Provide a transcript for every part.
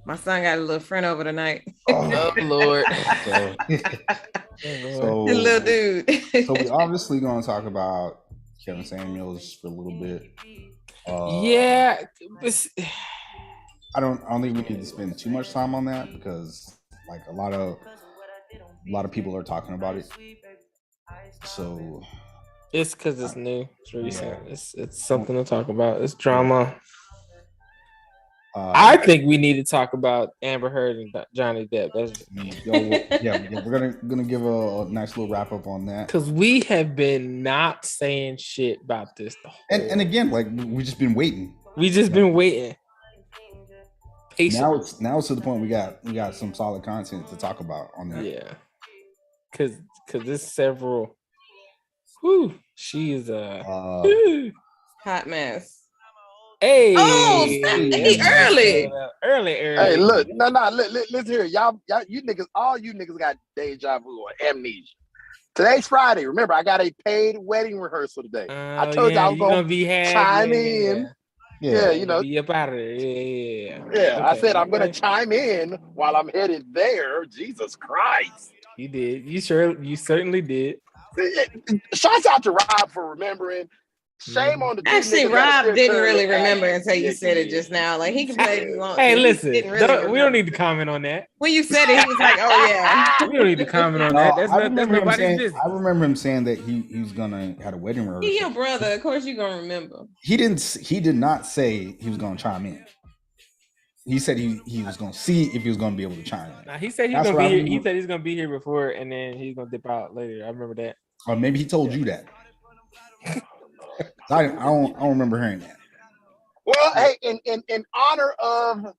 My son got a little friend over tonight. Oh Lord. So, A little so, dude. so we obviously going to talk about Kevin Samuels for a little bit. Yeah. I don't think we need to spend too much time on that because like a lot of people are talking about it. So It's because it's new. It's recent. Yeah. It's something to talk about. It's drama. uh, I think we need to talk about Amber Heard and Johnny Depp. That's we're gonna give a nice little wrap up on that. because we have been not saying shit about this the whole. And again, like we just been waiting. We just been waiting. Now it's to the point we got some solid content to talk about on that. Yeah, because there's several. Whew, she is a hot mess. Hey, early. Hey, look, listen here, y'all, you niggas, all you niggas got deja vu or amnesia. Today's Friday. Remember, I got a paid wedding rehearsal today. I told you I was gonna be chime in. Yeah, you know, be up out of there. Yeah. Okay, I said I'm gonna chime in while I'm headed there. Jesus Christ. You did. You certainly did. Shouts out to Rob for remembering. Shame on the actually. Rob didn't really remember until you said it just now. Like he can play if you want. Hey, listen, we don't need to comment on that. When you said it, he was like, "Oh yeah." We don't need to comment on that. That's nobody's business. I remember him saying that he was gonna have a wedding rehearsal. He your brother, of course you gonna remember. He did not say he was gonna chime in. He said he was gonna see if he was gonna be able to chime in. Nah, he said he's gonna be here. He said he's gonna be here before, and then he's gonna dip out later. I remember that. Or maybe he told you that. I don't remember hearing that. Well, hey, in honor of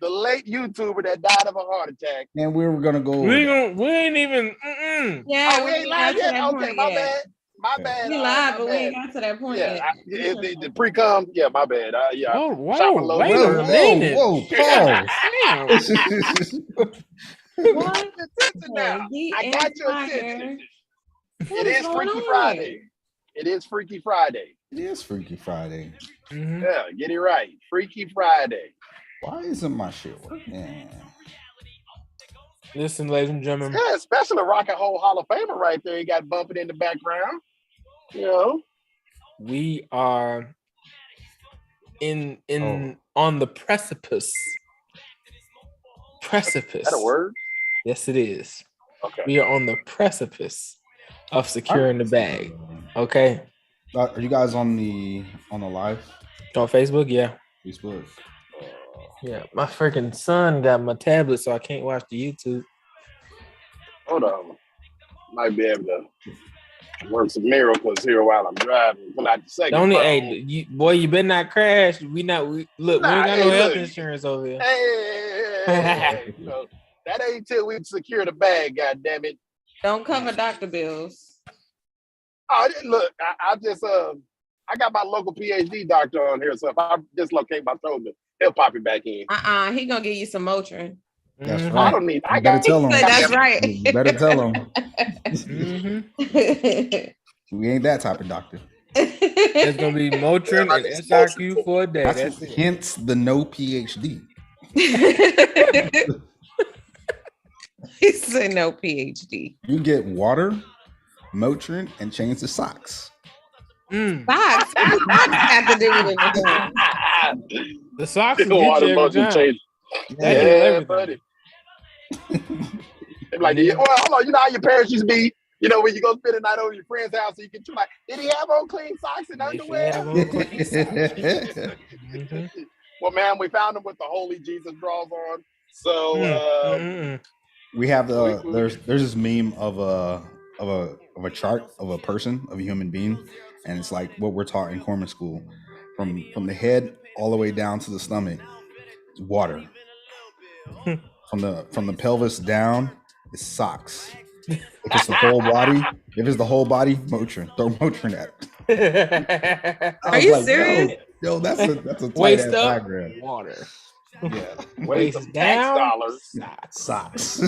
the late YouTuber that died of a heart attack, and we were gonna go. We ain't even. Yeah, we ain't live yet. Okay, my bad. We live, but we ain't got to that point yet. The pre-com. Yeah, my bad. Wait a minute. Whoa, pause. What? Now. I got your attention. It is Freaky Friday. It is Freaky Friday. It is Freaky Friday. Mm-hmm. Yeah, get it right. Freaky Friday. Why isn't my shit working? Listen, ladies and gentlemen. Yeah, especially a Rock and Roll Hall of Famer right there. You got bumping in the background. You know, we are on the precipice. Precipice. Is that a word? Yes, it is. Okay. We are on the precipice of securing the bag. Okay. Are you guys on the live? On Facebook? Yeah. Facebook. Yeah. My freaking son got my tablet, so I can't watch the YouTube. Hold on. Might be able to work some miracles here while I'm driving. Pull out the second. You better not crash. We ain't got no health insurance over here. Hey, that ain't till we secure the bag. God damn it! Don't cover doctor bills. Oh, look, I just I got my local PhD doctor on here, so if I dislocate my shoulder, he'll pop it back in. He gonna give you some Motrin. That's right. I don't need. I better tell him. That's right. You better tell him. Mm-hmm. We ain't that type of doctor. It's gonna be Motrin and SRQ for a day. That's hence the no PhD. He said no PhD. You get water, Motrin, and change the socks. Socks? What does socks have to do with anything? The socks will water Motrin change. Yeah, buddy. Like, well, hold on. You know how your parents used to be. You know, when you go spend a night over your friend's house, so you can like, did he have on clean socks and underwear? Mm-hmm. Well, man, we found him with the Holy Jesus draws on. So we have there's this meme of a chart of a person, of a human being, and it's like what we're taught in Corman school, from the head all the way down to the stomach, is water. From the pelvis down, it's socks. If it's the whole body, Motrin. Throw Motrin at it. Are you serious? Yo, that's a tight ass diagram. Water. Yeah. Waist down. Dollars. Socks.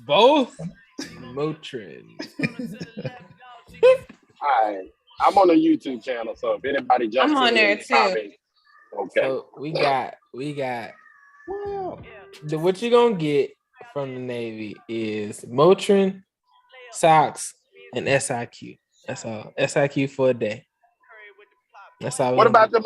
Both Motrin. All right. I'm on the YouTube channel, so if anybody jumps I'm on there too. comments, okay. So we got Well, What you gonna get from the Navy is Motrin, socks, and SIQ. That's all. SIQ for a day. That's all. What about them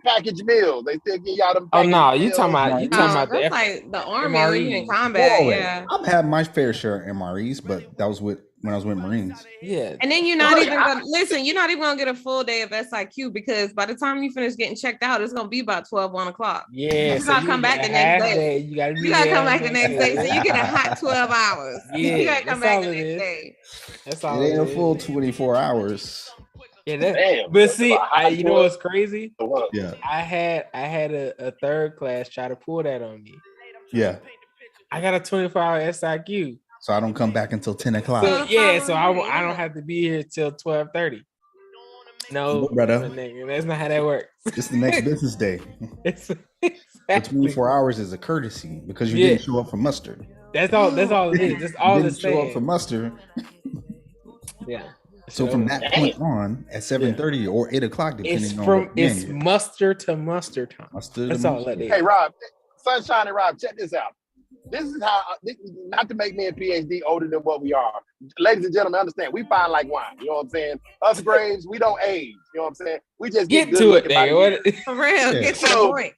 package meals? They still give y'all them. Oh package no, you meals? talking about the That's like the army when you in combat. Whoa, Yeah. I've had my fair share of MREs, but that was when I was with Marines. Yeah. And then you're not even gonna listen, you're not even gonna get a full day of SIQ because by the time you finish getting checked out, it's gonna be about 1 o'clock. Yeah. You gotta come back the next day. You gotta come back the next day. So you get a hot 12 hours. Yeah, You gotta come back the next day. That's all. It ain't a full 24 hours. Yeah, Damn, but see, you know what's crazy? Yeah. I had a third class try to pull that on me. Yeah. I got a 24-hour SIQ. So I don't come back until 10 o'clock. So, so I don't have to be here till 12:30. No, brother. That's not how that works. It's the next business day. It's The 24 hours is a courtesy because you didn't show up for muster. That's all it is. That's all it's saying. Show up for muster. Yeah. So from that point on, at 7:30 or 8 o'clock, depending on it's muster to muster time. That's all that is. Hey Rob, Sunshine and Rob, check this out. This is how, not to make me a PhD older than what we are. Ladies and gentlemen, understand, we fine like wine. You know what I'm saying? Us Braves, we don't age. You know what I'm saying? We just get to it, nigga. For real, get to the point.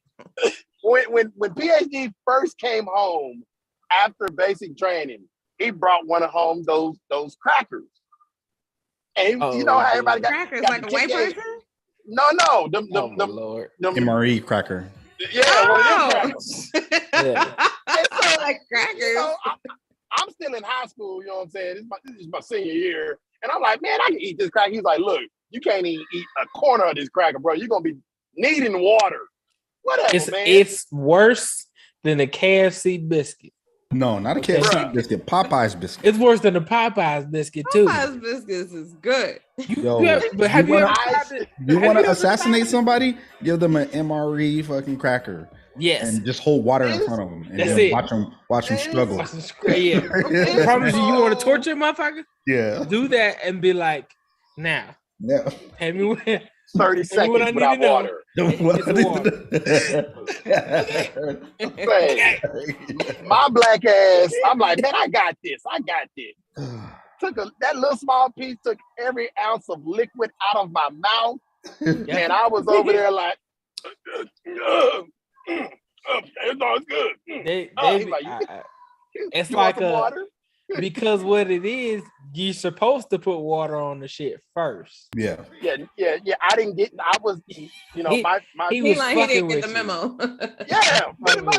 When PhD first came home after basic training, he brought one of home those crackers. And you know how everybody got crackers like a white person? No, them Lord. MRE cracker. Yeah, one of them crackers. So, like crackers. You know, I'm still in high school, you know what I'm saying? This is my senior year. And I'm like, man, I can eat this cracker. He's like, look, you can't even eat a corner of this cracker, bro. You're going to be needing water. Whatever, man. It's worse than a KFC biscuit. No, not a KFC biscuit. Popeyes biscuit. It's worse than the Popeyes biscuit, too. Popeyes biscuits is good. Yo, but have you ever you want to assassinate somebody? Give them an MRE fucking cracker. Yes. And just hold water in front of them. And That's it. Watch them struggle. Yeah. I promise you want to torture a motherfucker? Yeah. Do that and be like, now. Yeah. Have me with 30 seconds without water. My black ass, I'm like, man, I got this. That little small piece took every ounce of liquid out of my mouth. And I was over there like, it's all good. It's like water? Because what it is, you're supposed to put water on the shit first. Yeah. I didn't get. I was, you know, he didn't get the memo. Yeah,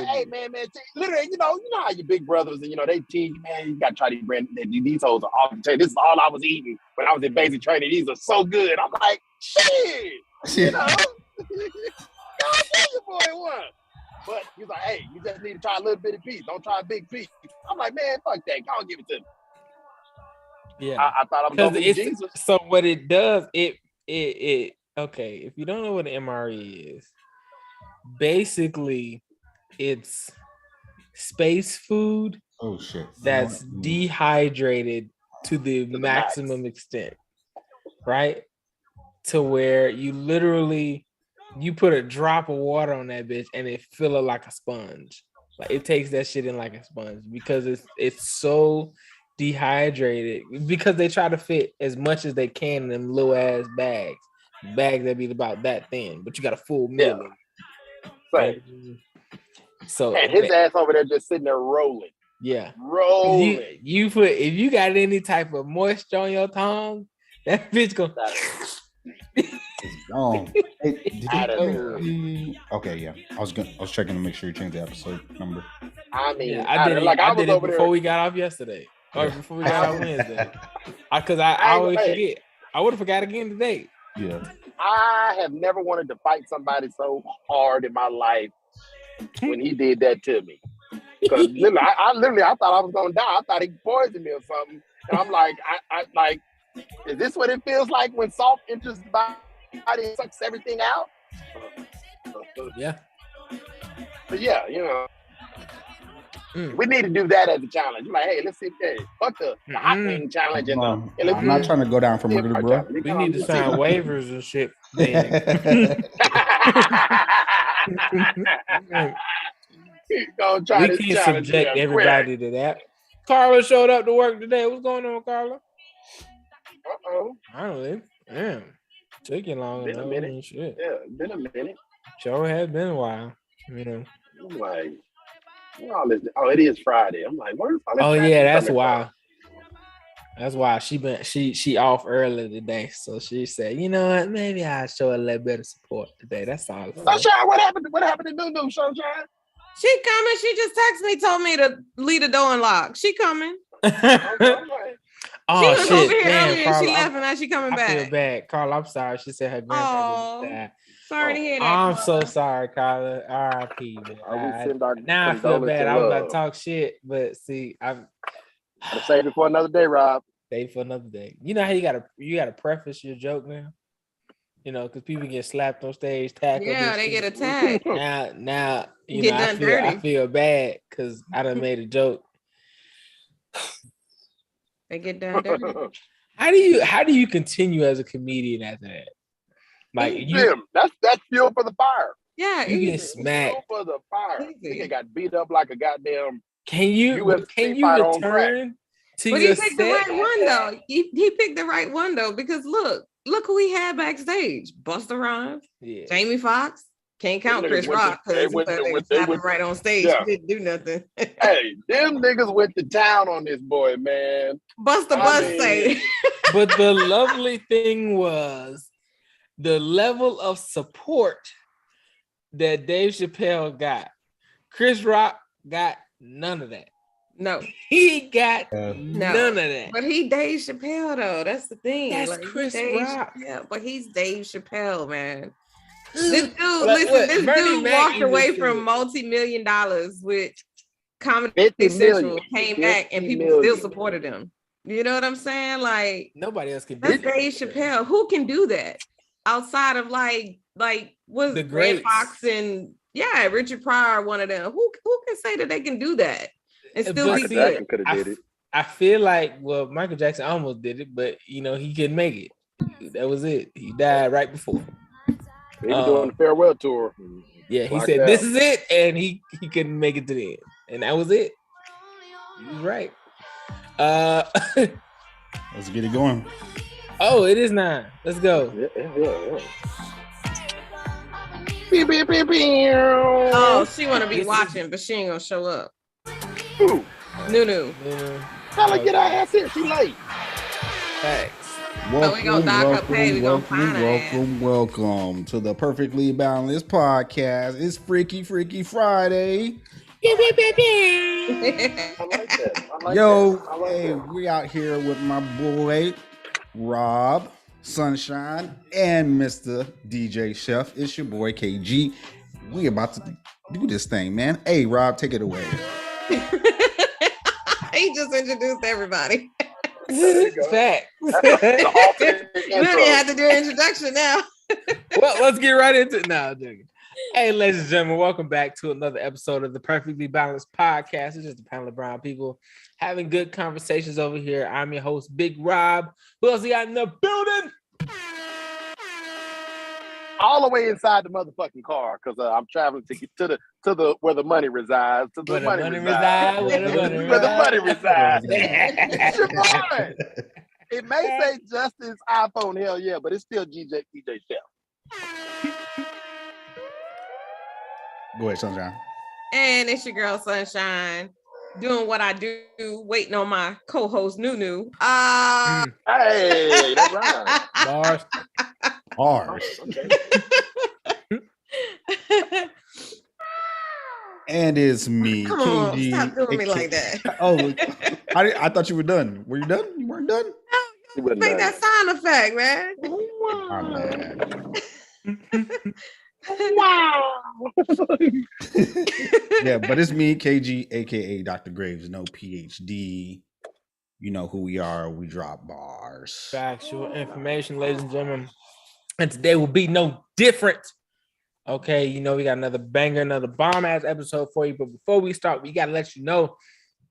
hey man, literally, you know how your big brothers and they teach, man, you gotta try these brand. These hoes are off the chain. This is all I was eating when I was in basic training. These are so good. I'm like, shit, you know. God damn, your boy won. But he's like, hey, you just need to try a little bitty piece. Don't try a big piece. I'm like, man, fuck that. Go and give it to me. Yeah. I thought I was going to be Jesus. So what it does, it okay, if you don't know what an MRE is, basically it's space food that's dehydrated to the maximum extent, right? To where you literally you put a drop of water on that bitch and it fill it like a sponge. Like it takes that shit in like a sponge because it's so dehydrated because they try to fit as much as they can in them little ass bags that be about that thin, but you got a full meal. Yeah. Right. So and his ass over there just sitting there rolling. Yeah. Rolling. You put if you got any type of moisture on your tongue, that bitch gonna okay, yeah. I was checking to make sure you changed the episode number. I mean, yeah, I did it before we got off yesterday. Or before we got off Wednesday. Because I always forget. I would have forgot again today. Yeah. I have never wanted to fight somebody so hard in my life when he did that to me. Because I thought I was gonna die. I thought he poisoned me or something. And I'm like, I like, is this what it feels like when salt enters the body and sucks everything out? Yeah. But yeah, you know. We need to do that as a challenge. Like, hey, let's see. Hey, fuck the hot wing challenge. And I'm not trying to go down for murder, bro. We need to sign waivers and shit. Gonna try We this can't challenge subject here, everybody to that. Carla showed up to work today. What's going on, Carla? Uh-oh. I don't know. Damn. Took you long Been a enough. minute. I mean, shit. Yeah, been a minute. Sure has been a while. You know. I'm like, oh, it is Friday. I'm like, where's all this Oh traffic yeah, that's coming why. That's why she off early today. So she said, you know what, maybe I'll show a little bit of support today. That's all. Sunshine, what happened? What happened to Nunu, Sunshine? She coming. She just texted me, told me to leave the door unlocked. She coming. Oh she was shit! over here Damn, earlier. Carla, She left and now she coming back. I feel bad, Carla. I'm sorry. She said her grandfather died. Sorry to hear that. I'm so sorry, Carla. R.I.P. Now I feel bad. I was about to talk shit, but see, I've save it for another day, Rob. Save for another day. You know how you gotta preface your joke now. You know, because people get slapped on stage, tackled. Yeah, they get attacked. Now you know, I feel bad because I done made a joke. They get done dirty. How do you continue as a comedian after that? Like that's fuel for the fire. Yeah, you get smacked fuel for the fire. Nigga got beat up like a goddamn. Can you return to but your he picked the right one though. He picked the right one though because look who he had backstage: Busta Rhymes, Jamie Foxx. Can't count Chris Rock because they went right on stage. Yeah. He didn't do nothing. Hey, them niggas went to town on this boy, man. Say. But the lovely thing was the level of support that Dave Chappelle got. Chris Rock got none of that. No, he got none of that. But he Dave Chappelle though. That's the thing. That's like, Chris Rock. Yeah, but he's Dave Chappelle, man. This dude, this dude walked away from multi-million dollars with Comedy Central, came back, and people still supported him. You know what I'm saying? Like nobody else can do that. Dave Chappelle. Who can do that outside of like was the Red Fox and Richard Pryor, one of them? Who can say that they can do that and still be good? I feel like Michael Jackson almost did it, but you know he couldn't make it. That was it. He died right before. He was doing the farewell tour. Yeah, he said this is it, and he couldn't make it to the end, and that was it. He was right. Let's get it going. Oh, it is 9. Let's go. Yeah. Oh, she want to be watching, but she ain't gonna show up. Who? Nunu. Tell her get her ass here. She late. Thanks. We gonna dock her pay. We gonna find her. Welcome to the Perfectly Balanced Podcast. It's Freaky Friday. I like that. Hey, we out here with my boy Rob, Sunshine, and Mr. DJ Chef. It's your boy KG. We about to do this thing, man. Hey, Rob, take it away. He just introduced everybody. Fact. We don't even have to do an introduction now. Well, let's get right into it now. Hey, ladies and gentlemen, welcome back to another episode of the Perfectly Balanced Podcast. It's just a panel of brown people having good conversations over here. I'm your host, Big Rob. Who else we got in the building? All the way inside the motherfucking car because I'm traveling to get to the where the money resides. To the where money resides. Where the money resides. It's your boy. It may say Justin's iPhone, hell yeah, but it's still DJ Chef. Go ahead, Sunshine. And it's your girl Sunshine doing what I do, waiting on my co-host Nunu. Hey, that's right. Bars. Okay. And it's me, Come KG. on, stop doing me like that. Oh, I thought you were done. Were you done? You weren't done? Make that sound effect, man. I'm bad. Wow. Yeah, but it's me, KG, aka Dr. Graves, no PhD. You know who we are. We drop bars. Factual information, ladies and gentlemen. And today will be no different. Okay, you know we got another banger, another bomb-ass episode for you. But before we start, we got to let you know,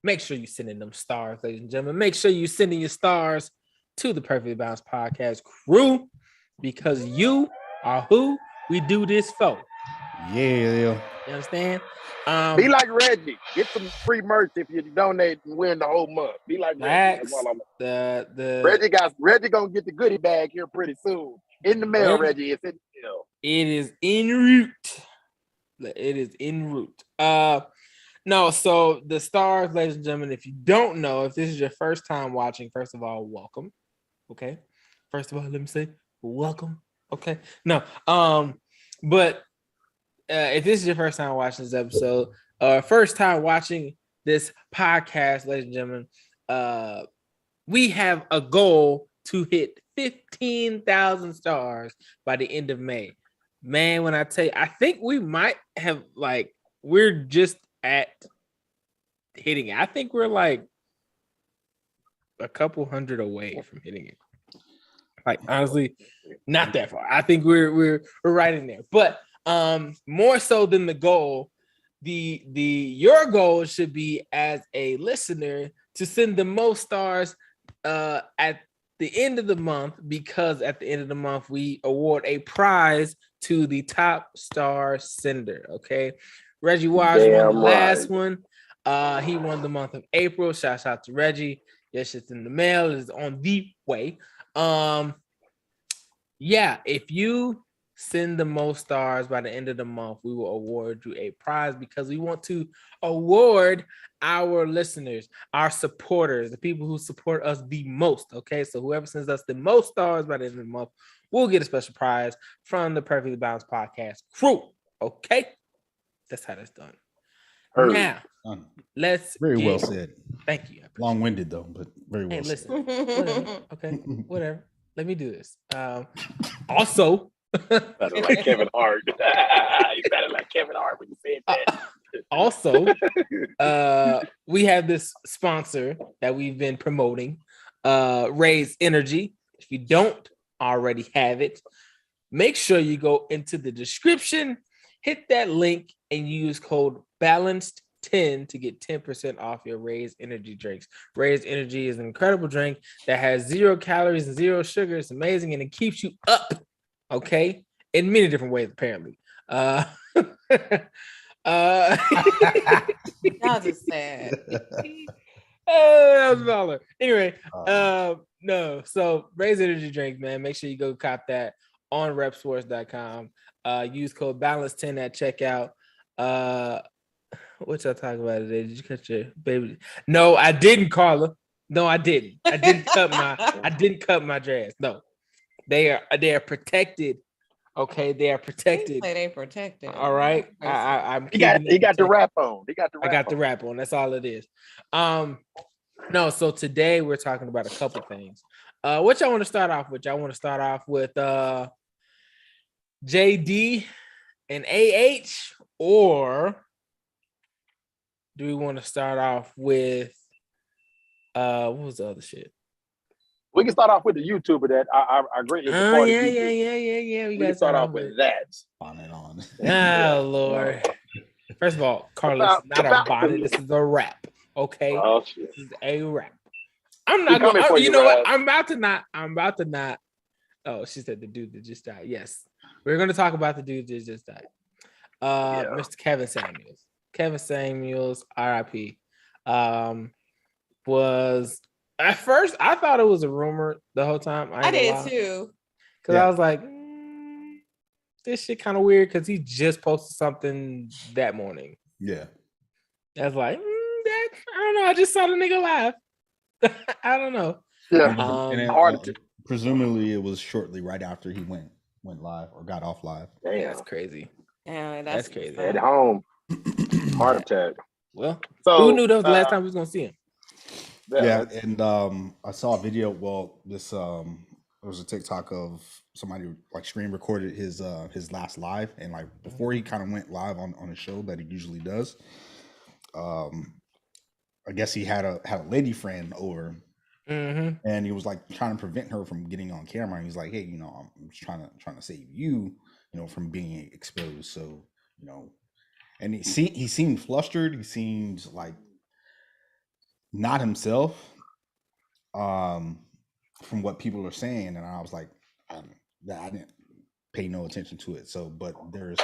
make sure you send in them stars, ladies and gentlemen. Make sure you send in your stars to the Perfectly Balanced Podcast crew because you are who we do this for. Yeah. You understand? Be like Reggie. Get some free merch if you donate and win the whole month. Be like Reggie. Reggie gonna get the goodie bag here pretty soon. In the mail, Reggie. It's in the mail. It is en route. It is en route. No, so the stars, ladies and gentlemen, if you don't know, if this is your first time watching, first of all, welcome. Okay. First of all, let me say welcome. Okay. No, but if this is your first time watching this episode, first time watching this podcast, ladies and gentlemen, we have a goal to hit 15,000 stars by the end of May. Man, when I tell you, I think we might have we're just at hitting it. I think we're like a couple hundred away from hitting it. Like honestly, not that far. I think we're right in there. But more so than the goal, your goal should be as a listener to send the most stars at the end of the month, because at the end of the month we award a prize to the top star sender. Okay, Reggie Wise won the last one. He won the month of April. Shout out to Reggie. Yes, it's in the mail. It's on the way. Yeah, if you send the most stars by the end of the month, we will award you a prize, because we want to award our listeners, our supporters, the people who support us the most. Okay, so whoever sends us the most stars by the end of the month will get a special prize from the Perfectly Balanced Podcast crew. Okay, that's how that's done. Now, let's well said. Thank you. Long-winded though, but very well said. Whatever. Okay, whatever. Let me do this. Also, better like Kevin Hart. You better like Kevin Hart when you said that. Also, we have this sponsor that we've been promoting, Raise Energy. If you don't already have it, make sure you go into the description, hit that link, and use code BALANCED10 to get 10% off your Raise Energy drinks. Raise Energy is an incredible drink that has 0 calories and 0 sugar. It's amazing, and it keeps you up, okay, in many different ways, apparently. Y'all just sad. Oh, that was baller. Anyway, no. So Raise Energy drink, man. Make sure you go cop that on repsports.com. Use code BALANCE10 at checkout. What y'all talking about today? Did you cut your baby? No, I didn't, Carla. No, I didn't. I didn't cut my dress. No, they are protected. Okay, they are protected. They protected. All right. I'm. He got the wrap on. I got the wrap on. That's all it is. No. So today we're talking about a couple things. What y'all want to start off with? Y'all want to start off with JD and AH, or do we want to start off with what was the other shit? We can start off with the YouTuber that I greatly support. Yeah. We can start off with that. On and on. Oh Lord. First of all, Carlos, not a bonnet. This is a rap. Okay. Oh, shit. This is a rap. I'm not going to, you know what? I'm about to not. Oh, she said the dude that just died. Yes. We're going to talk about the dude that just died. Mr. Kevin Samuels. Kevin Samuels, RIP. Was at first I thought it was a rumor the whole time. I did too. Because I was like, this shit kind of weird, because he just posted something that morning. Yeah. I was like, I don't know. I just saw the nigga live. I don't know. Yeah. Presumably it was shortly right after he went live or got off live. Damn. That's crazy. Yeah, that's crazy. At home. Heart attack. Well, who knew that was the last time we was gonna see him? Yeah, and I saw a video. Well, this there was a TikTok of somebody like screen recorded his last live, and like before he kind of went live on a show that he usually does. I guess he had a lady friend over, and he was like trying to prevent her from getting on camera. And he's like, "Hey, I'm just trying to save you, from being exposed." So, and he seemed flustered. He seemed like not himself, from what people are saying, and I was like, I didn't pay no attention to it. So, but there's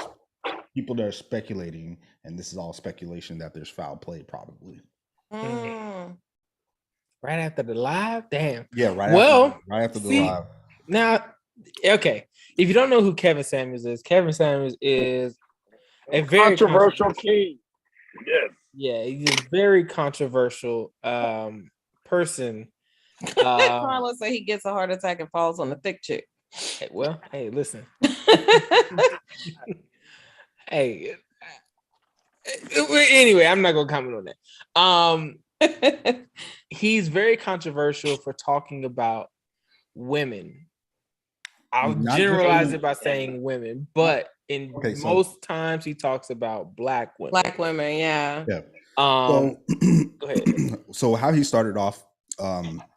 people that are speculating, and this is all speculation, that there's foul play probably. Right after the live? Damn. Yeah, right after the live. Now, okay. If you don't know who Kevin Samuels is a very controversial king. Yes. Yeah, he's a very controversial person. Carlos said he gets a heart attack and falls on the thick chick. Well, hey, listen. Hey. Anyway, I'm not gonna comment on that. He's very controversial for talking about women. I'll generalize it by saying women, but most times he talks about Black women. Black women, yeah. Go ahead. So how he started off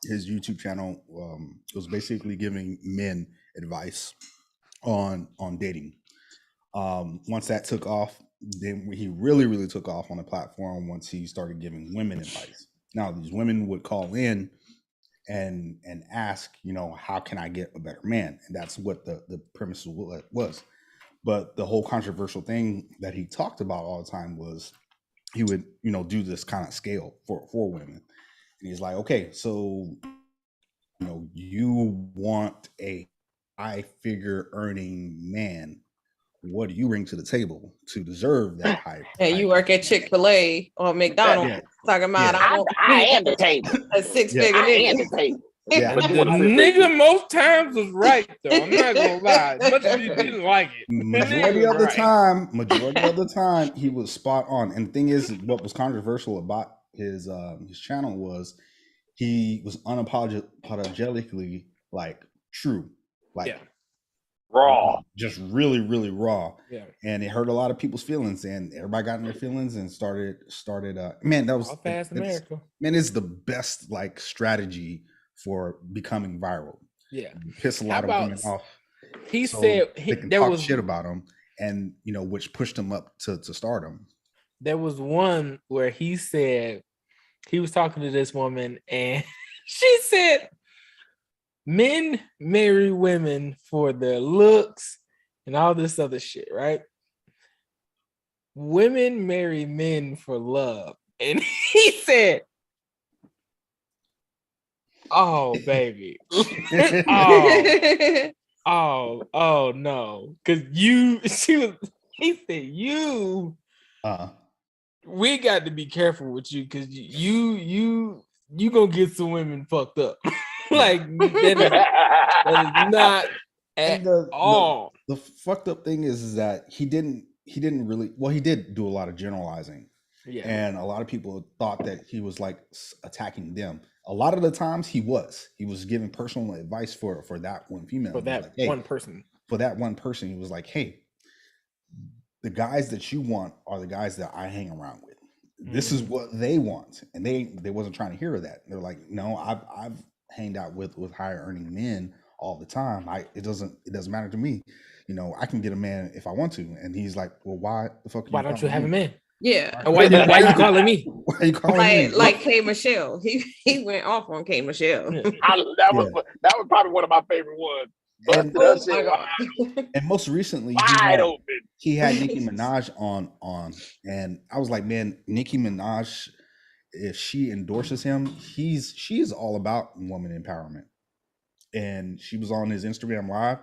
his YouTube channel was basically giving men advice on dating. Once that took off, then he really took off on the platform once he started giving women advice. Now these women would call in and ask, how can I get a better man? And that's what the premise was. But the whole controversial thing that he talked about all the time was he would, do this kind of scale for women. And he's like, okay, so, you want a high figure earning man. What do you bring to the table to deserve that high? And you work at Chick-fil-A or McDonald's talking about I am the table. A 6-figure nigga. Yeah, the nigga most times was right though. I'm not gonna lie. As much as you didn't like it. Majority of the time he was spot on. And the thing is, what was controversial about his channel was he was unapologetically like true. Like raw. Just really raw. Yeah. And it hurt a lot of people's feelings, and everybody got in their feelings and started man, that was All fast America. Man, it's the best like strategy for becoming viral. Yeah, piss a lot of women off. He said there was shit about him, and which pushed him up to stardom. There was one where he said he was talking to this woman, and she said, "Men marry women for their looks and all this other shit, right? Women marry men for love." And he said, "Oh, baby. oh no. Cause he said, we got to be careful with you because you gonna get some women fucked up." Like that is not at all. The fucked up thing is that he didn't really, well, he did do a lot of generalizing. Yeah. And a lot of people thought that he was like attacking them. A lot of the times he was giving personal advice for that one female. For that one person. For that one person, he was like, hey, the guys that you want are the guys that I hang around with. This is what they want. And they wasn't trying to hear that. They're like, no, I've hanged out with higher earning men all the time. It doesn't matter to me. I can get a man if I want to. And he's like, well, why the fuck? Why don't you have a man? Yeah. Why are you calling me? Why are you calling me? Like K Michelle. He went off on K Michelle. That was probably one of my favorite ones. And most recently, he had Nicki Minaj on, and I was like, man, Nicki Minaj, if she endorses him, she is all about woman empowerment. And she was on his Instagram Live.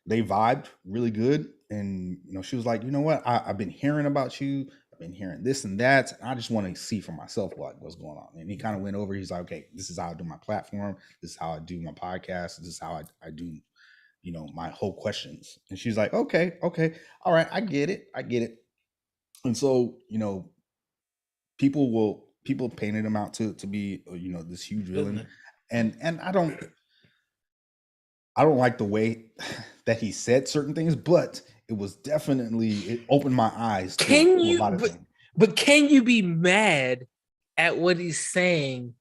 They vibed really good, and she was like, you know what? I've been hearing about you. I've been hearing this and that. And I just want to see for myself what's going on. And he kind of went over. He's like, okay, this is how I do my platform. This is how I do my podcast. This is how I do, my whole questions. And she's like, okay, all right, I get it. And so, people painted him out to be, this huge villain, and I don't like the way that he said certain things, but it opened my eyes to a lot of things. But can you be mad at what he's saying?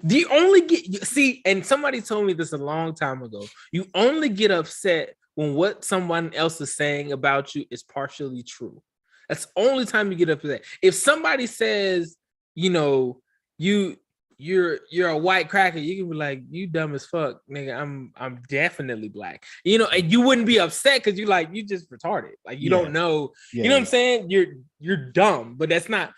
And somebody told me this a long time ago. You only get upset when what someone else is saying about you is partially true. That's the only time you get upset. If somebody says, you're a white cracker, you can be like, you dumb as fuck, nigga. I'm definitely black. You know, and you wouldn't be upset because you just retarded. Like you don't know. You know what I'm saying? You're dumb, but it's not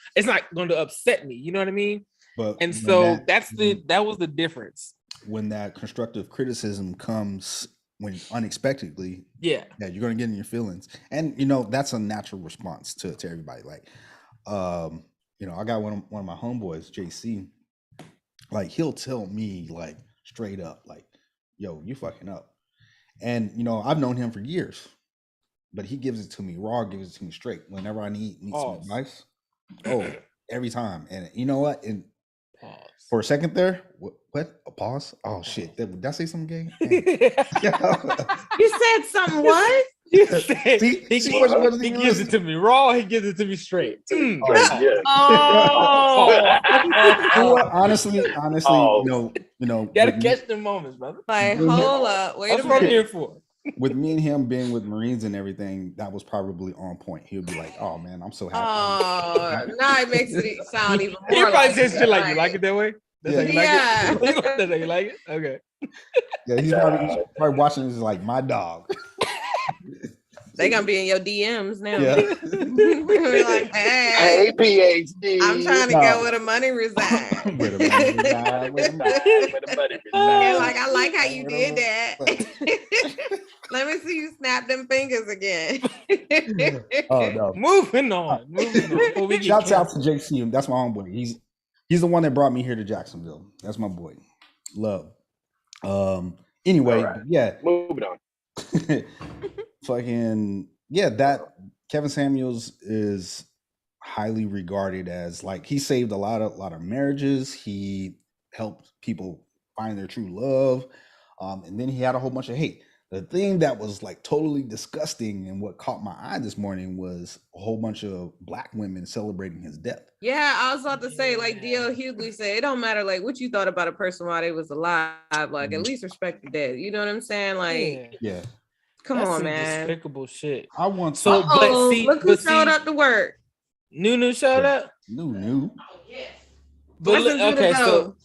going to upset me. You know what I mean? But and so that was the difference. When that constructive criticism comes when unexpectedly, you're gonna get in your feelings. And that's a natural response to everybody. Like I got one of my homeboys, JC. Like he'll tell me like straight up, like, yo, you fucking up. And I've known him for years, but he gives it to me raw, gives it to me straight. Whenever I need some advice, every time. And you know what? And for a second there, what? A pause? Oh shit! Did I say something gay? You said something what? He gives it to me raw. He gives it to me straight. Honestly, gotta catch the moments, brother. Like, hold up, wait a minute. What I'm here for. With me and him being with Marines and everything, that was probably on point. He would be like, "Oh man, I'm so happy." Oh, now it makes it sound even more. He probably says shit like, "You like it that way?" That's how you like it. That's how you like it. Okay. Yeah, he's probably watching this like my dog. They gonna be in your DMs now. Yeah. Like, hey, PhD. I'm trying to go where the money resides. Where the money reside, where the money reside. Like, I like how you did that. Let me see you snap them fingers again. Oh no. Moving on. Shouts out to JC. That's my homeboy. He's the one that brought me here to Jacksonville. That's my boy. Love. Anyway, moving on. That Kevin Samuels is highly regarded as, like, he saved a lot of marriages. He helped people find their true love. And then he had a whole bunch of hate. The thing that was like totally disgusting and what caught my eye this morning was a whole bunch of black women celebrating his death. Yeah, I was about to say, like D.L. Hughley said, it don't matter like what you thought about a person while they was alive. Like, at least respect the dead. You know what I'm saying? Like, come on, man. Despicable shit. I want so. But see, look who showed up to work. Nunu showed up. Nunu. But okay, so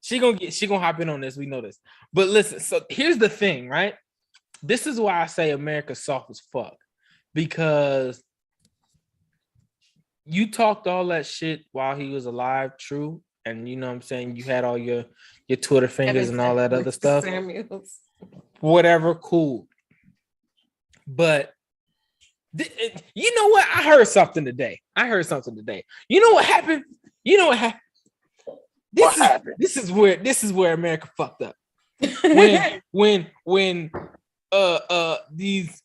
she gonna hop in on this. We know this. But listen, so here's the thing, right? This is why I say America's soft as fuck. Because you talked all that shit while he was alive, true. And you know what I'm saying? You had all your Twitter fingers and all that other stuff. Samuels. Whatever, cool. But you know what? I heard something today. You know what happened? This is where America fucked up. When these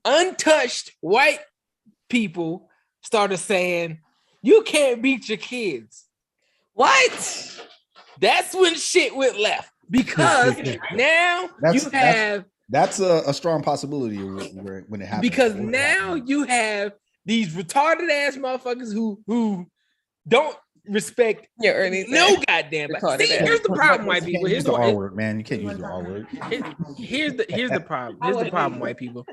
untouched white people started saying you can't beat your kids. What? That's when shit went left. Because now that's a strong possibility when it happens. Because now you have these retarded ass motherfuckers who don't respect no goddamn. See, here's the problem, white people. Here's the R word, man. You can't use the R word. Here's the problem. Here's the problem, white people.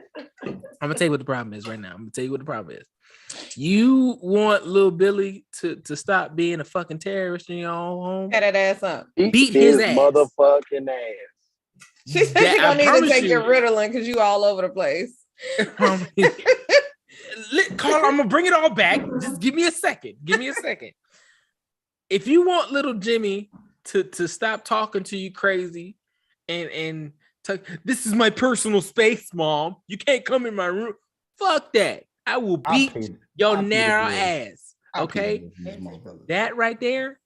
I'm gonna tell you what the problem is right now. You want little Billy to stop being a fucking terrorist in your own home? Get that ass up. Beat his ass. Motherfucking ass. She said she's gonna need to take your Ritalin because you all over the place. Carl, I'm gonna bring it all back. Just give me a second. If you want little Jimmy to stop talking to you crazy and this is my personal space, Mom. You can't come in my room. Fuck that. I will beat your narrow ass. Okay? That right there,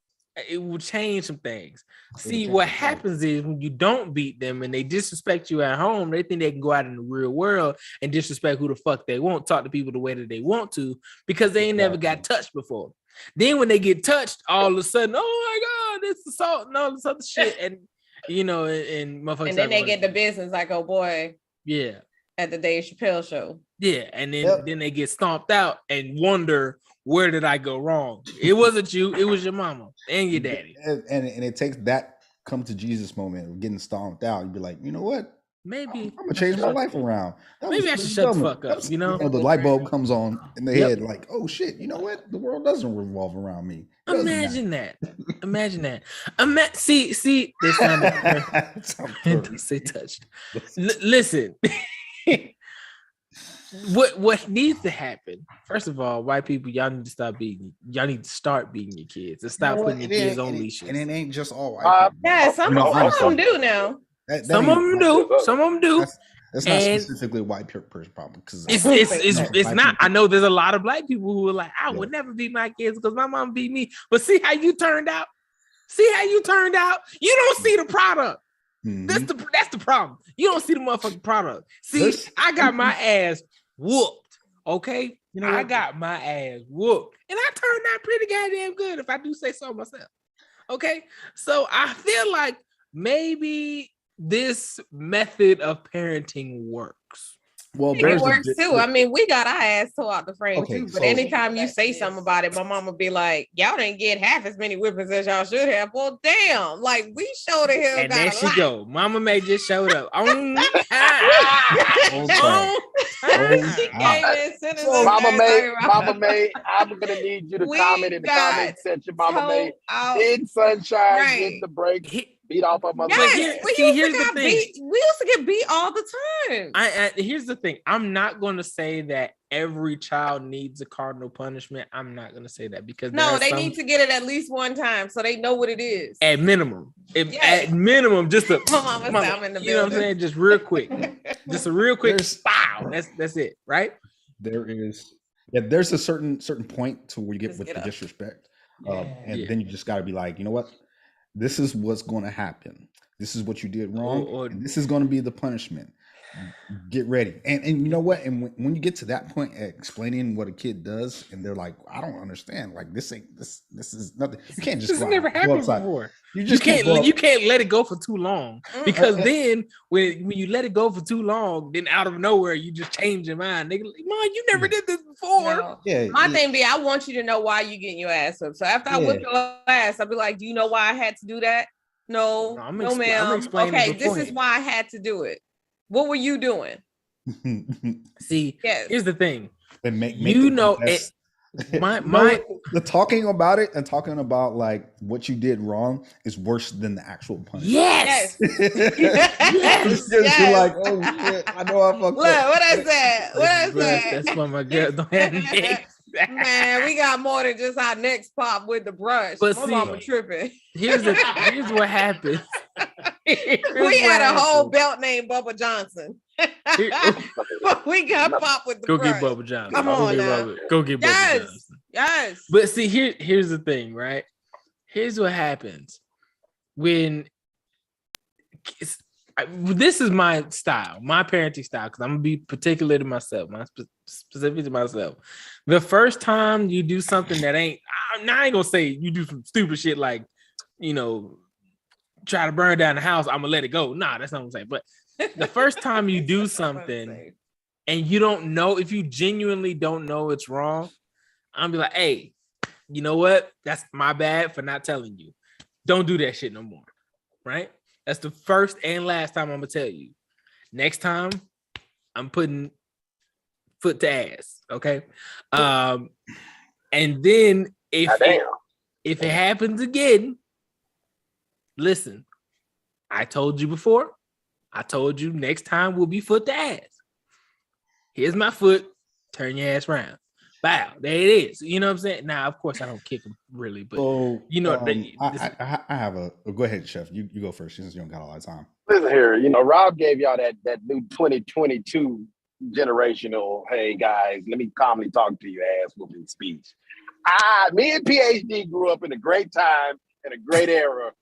it will change some things. See, what happens is when you don't beat them and they disrespect you at home, they think they can go out in the real world and disrespect who the fuck they want, talk to people the way that they want to, because they ain't never got touched before. Then when they get touched, all of a sudden, oh my God, it's assault and all this other shit. And and motherfuckers. And then they get the business like, oh boy. Yeah. At the Dave Chappelle show. Yeah. And then they get stomped out and wonder, where did I go wrong? It wasn't you, it was your mama and your daddy. And it takes that come to Jesus moment of getting stomped out. You'd be like, you know what? maybe I'm gonna change my life around. Maybe I should shut the fuck up. You know, the light bulb comes on in the head, like, oh shit, you know what? The world doesn't revolve around me. Imagine that. Imagine that. See, they sounded say touched. Listen. What needs to happen? First of all, white people, y'all need to start beating your kids and stop putting your kids on leashes. And it ain't just all white people. Yeah, some of them do now. Some of them do. Some of them do. That's not specifically a white person problem because it's not. I know there's a lot of black people who are like, I would never beat my kids because my mom beat me. But see how you turned out. You don't see the product. Mm-hmm. That's the problem. You don't see the motherfucking product. See, I got my ass whooped. Okay, I got my ass whooped, and I turned out pretty goddamn good if I do say so myself. Okay, so I feel like maybe this method of parenting works. Well, it works too. I mean, we got our ass tore out the frame too. But anytime you say something about it, my mama be like, "Y'all didn't get half as many whippings as y'all should have." Well, damn, like we showed the hell. And there she go. Mama May just showed up on time. She came in, sent us Mama May, I'm gonna need you to comment in the comment section. Mama May, did Sunshine get the break? Beat off of my here's the thing. We used to get beat all the time. Here's the thing. I'm not going to say that every child needs a cardinal punishment. I'm not going to say that because they need to get it at least one time so they know what it is. At minimum, at minimum, just a I'm in the you know what I'm saying? Just real quick, just a real quick. Wow, that's it, right? There's a certain point to where you get with the disrespect, then you just got to be like, you know what? This is what's going to happen. This is what you did wrong. And this is going to be the punishment. Get ready. And you know what? And when you get to that point at explaining what a kid does, and they're like, I don't understand. Like this is nothing. You can't just. This has never happened before. You can't let it go for too long because then when you let it go for too long, then out of nowhere you just change your mind. Nigga, like, Mom, you never did this before. No. Yeah, my thing be, I want you to know why you getting your ass up. So after I whip your ass, I'll be like, do you know why I had to do that? No, ma'am. Okay, this is why I had to do it. What were you doing? See, here's the thing. Make the talking about it and talking about like what you did wrong is worse than the actual punishment. Yes. Yes. You're like, oh shit, I know I fucked up. What I said? That's why my girl don't have necks. Man, we got more than just our necks pop with the brush. But my mama tripping. Here's what happens. We had a whole belt named Bubba Johnson. We got pop with the brush. Go get Bubba Johnson. Come on now. Go get Bubba Johnson. Yes. But see, here's the thing, right? Here's what happens when this is my style, my parenting style, because I'm gonna be particular to myself, specific to myself. The first time you do something that ain't gonna say you do some stupid shit like, try to burn down the house, I'm gonna let it go. Nah, that's not what I'm saying. But the first time you do something and you don't know, if you genuinely don't know it's wrong, I'm be like, hey, you know what? That's my bad for not telling you. Don't do that shit no more. Right? That's the first and last time I'm gonna tell you. Next time, I'm putting foot to ass. Okay. And then if it happens again, listen, I told you before. I told you next time will be foot to ass. Here's my foot. Turn your ass around. Bow. There it is. You know what I'm saying? Now, of course, I don't kick him really, but I have a. Go ahead, Chef. You go first since you don't got a lot of time. Listen here. Rob gave y'all that new 2022 generational. Hey guys, let me calmly talk to you. Ass whooping speech. Me and PhD grew up in a great time in a great era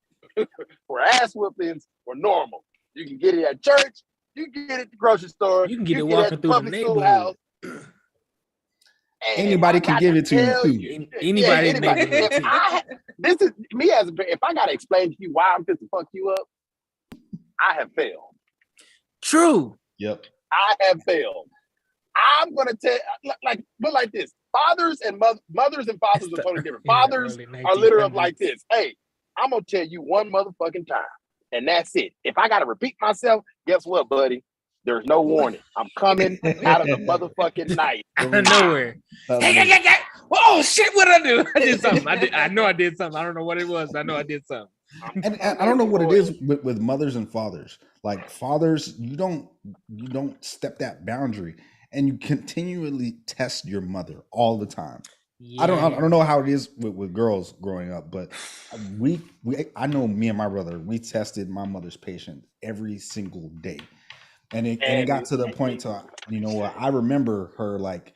where ass whoopings were normal. You can get it at church. You can get it at the grocery store. You can get it walking through the neighborhood. Anybody can give it to you. Anybody. This is me as if I gotta explain to you why I'm just to fuck you up, I have failed. True. Yep. I have failed. I'm gonna tell like this. Fathers and mothers and fathers are totally different. Fathers are literally like this. Hey, I'm gonna tell you one motherfucking time, and that's it. If I gotta repeat myself, guess what, buddy? There's no warning. I'm coming out of the motherfucking night. Out of nowhere. Hey. Oh shit! What I do? I did something. I know I did something. I don't know what it was. I know I did something. And I don't know what it is with mothers and fathers. Like fathers, you don't step that boundary, and you continually test your mother all the time. Yeah. I don't know how it is with girls growing up, but I know me and my brother, we tested my mother's patience every single day, and it got to the point to, you know what, I remember her like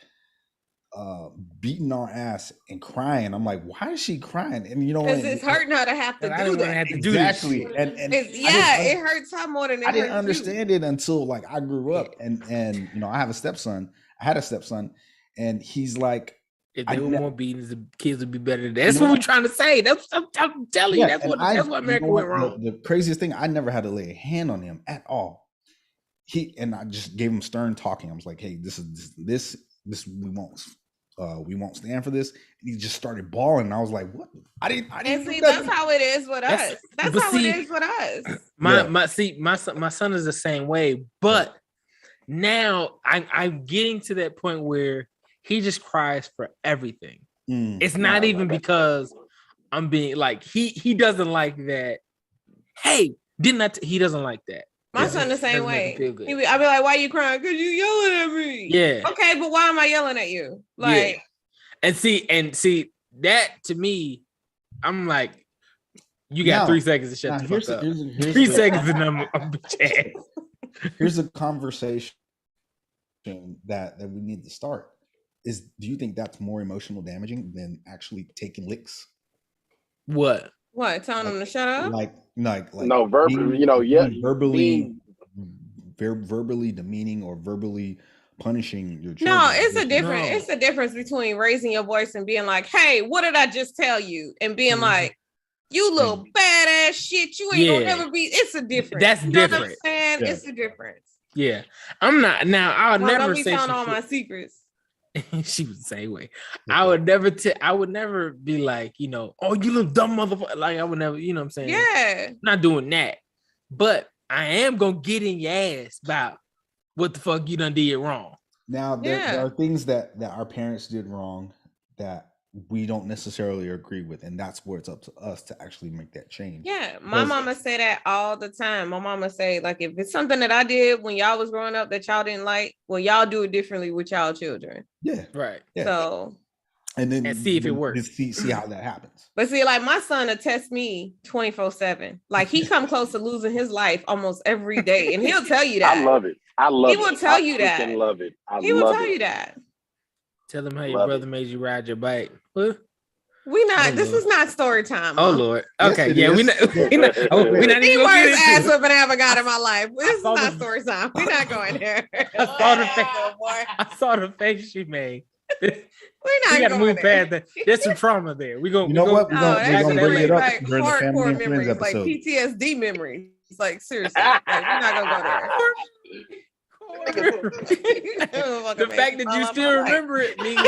beating our ass and crying. I'm like, why is she crying? And you know, because it's hurting her to have to do that. Exactly. And it hurts her more than it hurts you. I didn't understand it until like I grew up, and you know, I have a stepson. I had a stepson, and he's like, if there were more beatings, the kids would be better than that. That's what we're trying to say. That's what I'm telling you. That's what America went wrong. The craziest thing, I never had to lay a hand on him at all. I just gave him stern talking. I was like, hey, this we won't stand for this. And he just started bawling. And I was like, what? I didn't see, that's how it is with us. That's how it is with us. My son is the same way, but now I'm getting to that point where he just cries for everything. It's not even because I'm being like, he doesn't like that. Hey, he doesn't like that. My son the same way. I'd be like, why are you crying? Because you yelling at me. Yeah. Okay, but why am I yelling at you? Like, and see that to me, I'm like, you got 3 seconds to shut the fuck up. 3 seconds and I'm bitch ass. Here's a conversation that we need to start. Do you think that's more emotional damaging than actually taking licks? What? Telling them to shut up? Like no, verbally, verbally demeaning or verbally punishing your children. No, it's a difference between raising your voice and being like, hey, what did I just tell you? And being like, you little badass shit, you ain't gonna never be. It's a difference. That's different. Know what I'm saying? Yeah. It's a difference. Yeah. I'm not now. I'll never say telling all my secrets. She was the same way. I would never be like, you know, oh, you little dumb motherfucker. Like I would never, you know what I'm saying? Yeah. I'm not doing that. But I am gonna get in your ass about what the fuck you done did wrong. Now there are things that our parents did wrong that we don't necessarily agree with, and that's where it's up to us to actually make that change. Yeah, my mama say that all the time. My mama say, like, if it's something that I did when y'all was growing up that y'all didn't like, well, y'all do it differently with y'all children. Yeah, right. Yeah. So, and see if it works. See how that happens. But see, like my son attests me 24/7. Like he come close to losing his life almost every day, and he'll tell you that. I love it. He will tell you that. I love it. He will tell you that. Tell him how your brother made you ride your bike. What? We not. This is not story time. Oh Lord. Okay. Yeah. We not. We not the worst ass whipping I ever got in my life. This is not story time. We're not going there. I saw the face she made. We gotta move past that. There's some trauma there. We go. You know what? We're gonna bring it up like during the family and friends episode. Like PTSD memories. It's like seriously, like, we're not gonna go there. The fact that you still remember it means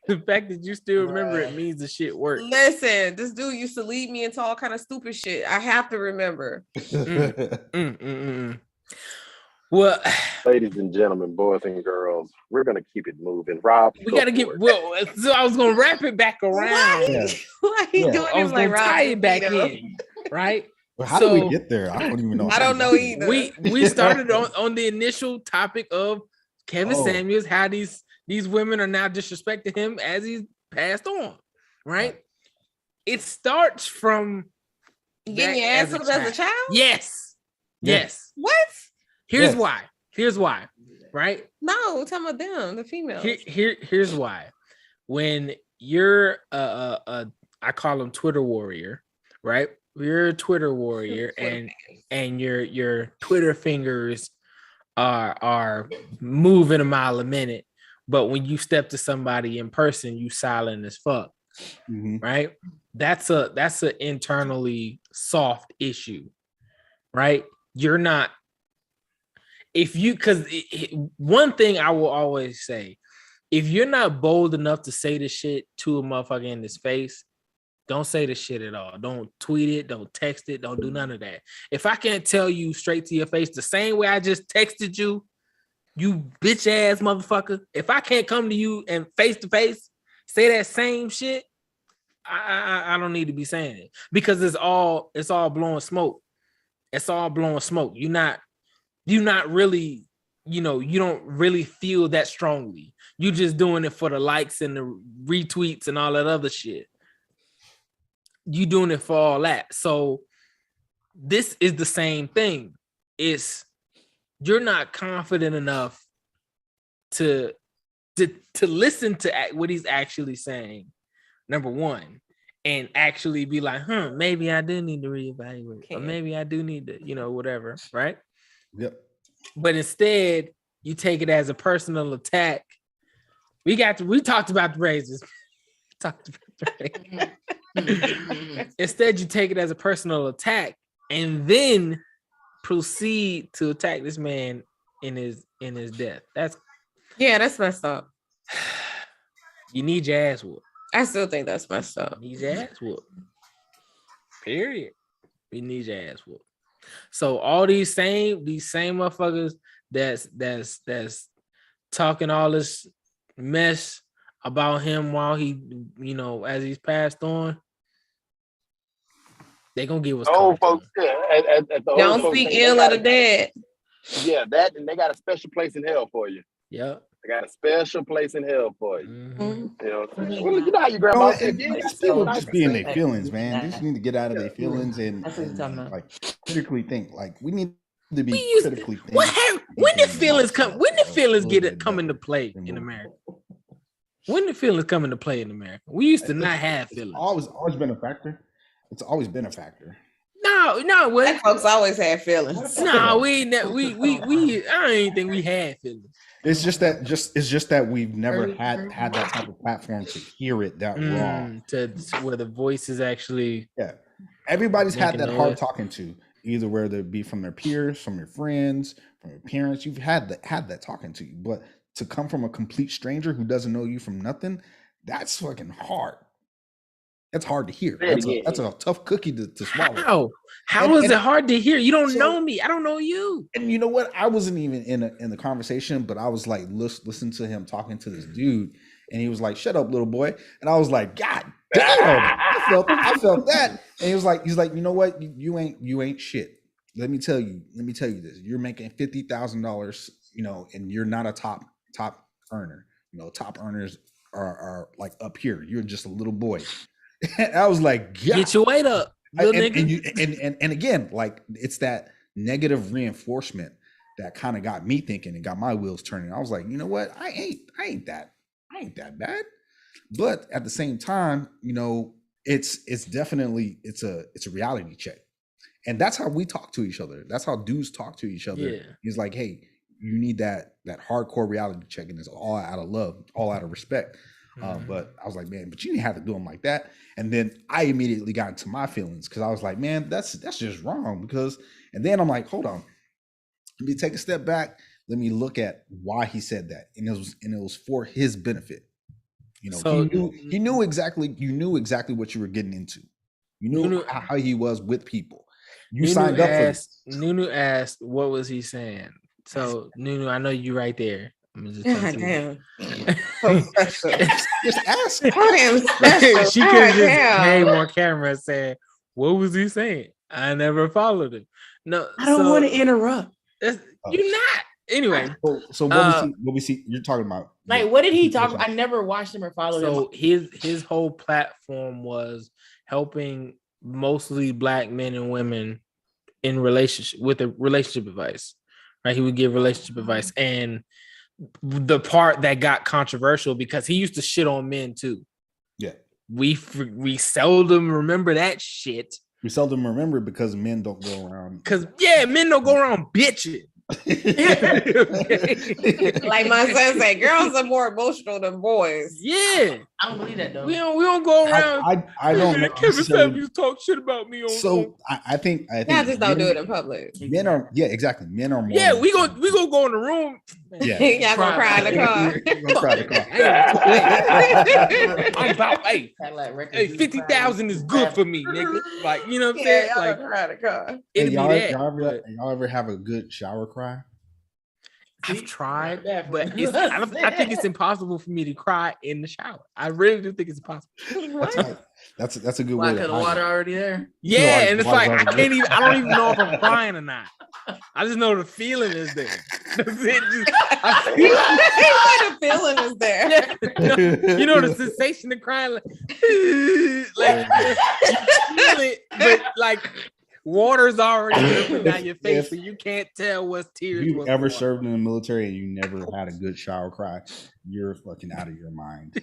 the fact that you still remember it means the shit worked. Listen, this dude used to lead me into all kind of stupid shit. I have to remember. Well, ladies and gentlemen, boys and girls, we're gonna keep it moving. Rob, we gotta get so I was gonna wrap it back around. Why he doing I was like gonna tie it back in, right? Well, how do we get there? I don't even know. I don't know either. We started on the initial topic of Kevin Samuels, how these women are now disrespecting him as he's passed on, right? It starts from getting your ass whooped as a child. Yes. What? Here's why, right? No, tell me them, the females. Here's why. When you're I call them Twitter warrior, right? You're a Twitter warrior, and your Twitter fingers are moving a mile a minute, but when you step to somebody in person, you silent as fuck, right? That's a internally soft issue, right? You're not. One thing I will always say, if you're not bold enough to say this shit to a motherfucker in his face, Don't say the shit at all. Don't tweet it. Don't text it. Don't do none of that. If I can't tell you straight to your face the same way I just texted you, you bitch ass motherfucker. If I can't come to you and face to face say that same shit, I don't need to be saying it because it's all blowing smoke. It's all blowing smoke. You're not really, you don't really feel that strongly. You just doing it for the likes and the retweets and all that other shit. You doing it for all that. So this is the same thing. You're not confident enough to listen to what he's actually saying, number one, and actually be like, maybe I do need to reevaluate, or maybe I do need to, whatever, right? Yep. But instead, you take it as a personal attack. We talked about the raises. Instead, you take it as a personal attack and then proceed to attack this man in his death. That's messed up. You need your ass whooped. I still think that's messed up. You need your ass whooped. Period. You need your ass whooped. So all these same motherfuckers that's talking all this mess about him while he, as he's passed on, they gonna get what's old folks. Don't speak ill of the dead. Yeah, that, and they got a special place in hell for you. Yep. They got a special place in hell for you. Mm-hmm. You know how your grandma said, people just be in their feelings, man. They just need to get out of their feelings and like critically think. Like we need to be critically think. When the feelings come? When the feelings come into play in America? When the feelings come into play in America? We used to not have feelings. Always been a factor. It's always been a factor. No, black folks always had feelings. No, I don't even think we had feelings. It's just that we've never had that type of platform to hear it that raw. To where the voice is actually everybody's had that hard talking to, either whether it be from their peers, from your friends, from your parents. You've had that talking to you, but to come from a complete stranger who doesn't know you from nothing, that's fucking hard. That's hard to hear. That's a tough cookie to swallow. How is it hard to hear? You don't know me. I don't know you. And you know what? I wasn't even in the conversation, but I was like, listen to him talking to this dude, and he was like, "Shut up, little boy." And I was like, "God damn!" I felt that. And he's like, "You know what? You ain't shit. Let me tell you this. You're making $50,000, and you're not a top earner. Top earners are like up here. You're just a little boy." And I was like, get your weight up, and again, like it's that negative reinforcement that kind of got me thinking and got my wheels turning. I was like, you know what? I ain't that bad. But at the same time, it's definitely it's a reality check, and that's how we talk to each other. That's how dudes talk to each other. Yeah. He's like, hey, you need that hardcore reality check, and it's all out of love, all out of respect. But I was like, man, but you didn't have to do them like that. And then I immediately got into my feelings because I was like, man, that's just wrong. And then I'm like, hold on, let me take a step back. Let me look at why he said that, and it was for his benefit. So he knew exactly what you were getting into. You knew how he was with people. You signed up for this. Nunu asked, what was he saying? So Nunu, I know you right there. I'm just damn. Just ask. She could have just came on camera and said, "What was he saying?" I never followed him. No, I don't want to interrupt. You're not. Anyway, so what we see? You're talking about like what did he talk? I never watched him or followed him. So his whole platform was helping mostly Black men and women in relationship with a relationship advice. Right? He would give relationship advice, and the part that got controversial because he used to shit on men too. Yeah, we seldom remember that shit. We seldom remember because men don't go around. Men don't go around bitching. Like my son said, girls are more emotional than boys. Yeah, I don't believe that though. we don't go around. I don't know. Kevin Samuels talk shit about me on. So I think y'all just don't do it in public. Men are exactly. Men are more. Yeah, we go go in the room. Yeah, y'all gonna cry in the car. Gonna cry in the car. I'm about hey 50,000 is good for me, nigga. Like you know what I'm saying? Like cry in the car. It'll be that. Y'all ever have a good shower cry? I've tried, but I think it's impossible for me to cry in the shower. I really do think it's impossible. That's a good Why? way. Because the water already there. Yeah, and it's like I don't even know if I'm crying or not. I just know the feeling is there. The feeling is there. You know the sensation of crying, like you feel it, but like. Water's already dripping down your face, so you can't tell what's tears. If you ever served in the military and you never had a good shower cry, you're fucking out of your mind.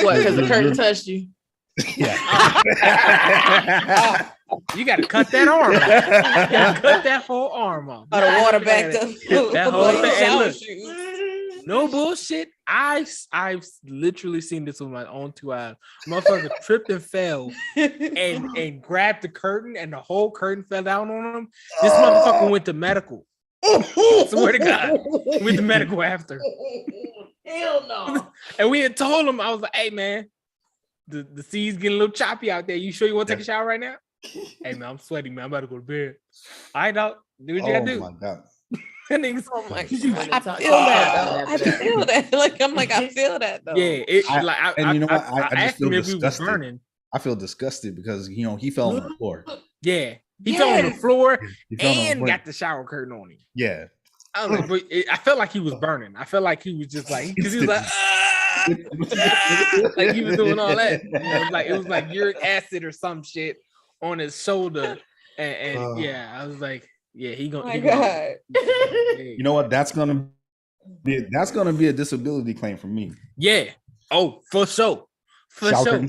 What? Because the curtain touched you? Yeah. You got to cut that arm off. You got to cut that whole arm off. Oh, the water backed up. That whole thing. No bullshit. I've literally seen this with my own 2 eyes. Motherfucker tripped and fell and grabbed the curtain and the whole curtain fell down on him. This motherfucker went to medical. Swear to God. Went to medical after. Hell no. And we had told him, I was like, hey man, the sea's getting a little choppy out there. You sure you want to take a shower right now? Hey man, I'm sweating, man. I'm about to go to bed. All right, dog. Do what you gotta do. Oh my God. Oh my God. I feel that. I feel that. Like I'm like, I feel that though. Yeah, and you know what? I asked him if he was burning. I feel disgusted because he fell on the floor. Yeah, he fell on the floor and got the shower curtain on him. Yeah, I was like, but I felt like he was burning. I felt like he was just like because he was like, like he was doing all that. You know, like it was like uric acid or some shit on his shoulder, and yeah, I was like. Yeah, he gonna. You know what? That's gonna be a disability claim for me. Yeah. Oh, for sure. For sure.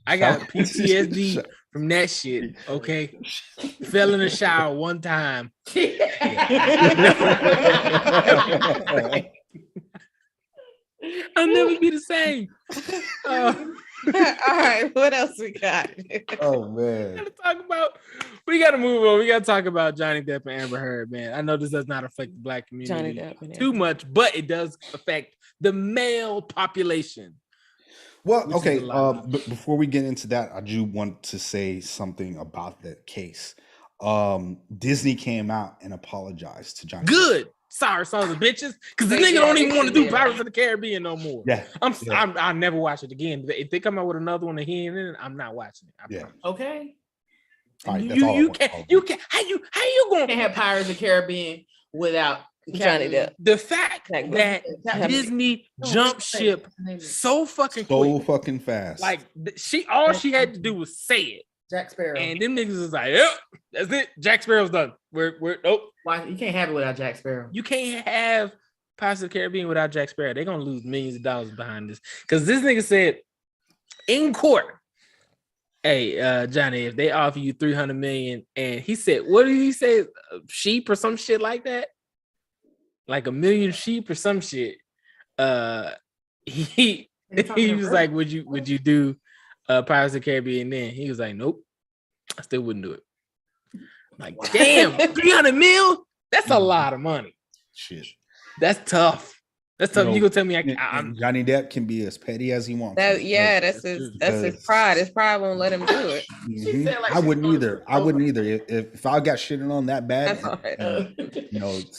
I got PTSD from that shit. Okay. Fell in the shower one time. I'll never be the same. All right, what else we got? Oh man, we gotta move on. We gotta talk about Johnny Depp and Amber Heard, man. I know this does not affect the Black community too much, but it does affect the male population. Well, okay. But before we get into that, I do want to say something about that case. Disney came out and apologized to Johnny. Good. Depp. Sorry, sons of bitches, because the nigga don't even want to do Pirates of the Caribbean no more. Yeah, I'll never watch it again. If they come out with another one that he ain't in, I'm not watching it. Okay. Right, you can't. How you gonna can't have Pirates of the Caribbean without Johnny Depp? The fact that Disney jumped ship so fucking fast. Like all she had to do was say it. Jack Sparrow. And them niggas was like, yep, that's it. Jack Sparrow's done. We're nope. Why you can't have it without Jack Sparrow? You can't have Pirates of the Caribbean without Jack Sparrow. They're gonna lose millions of dollars behind this. Because this nigga said in court, hey, Johnny, if they offer you $300 million, and he said, what did he say? Sheep or some shit like that? Like 1 million sheep or some shit. He was like, would you do Pirates of the Caribbean then? He was like, nope, I still wouldn't do it. Like, damn, 300 mil? That's a lot of money. Shit. That's tough. That's tough. You gonna tell me I'm Johnny Depp can be as petty as he wants. That's his pride. His pride won't let him do it. Mm-hmm. I wouldn't either. If I got shitted on that bad,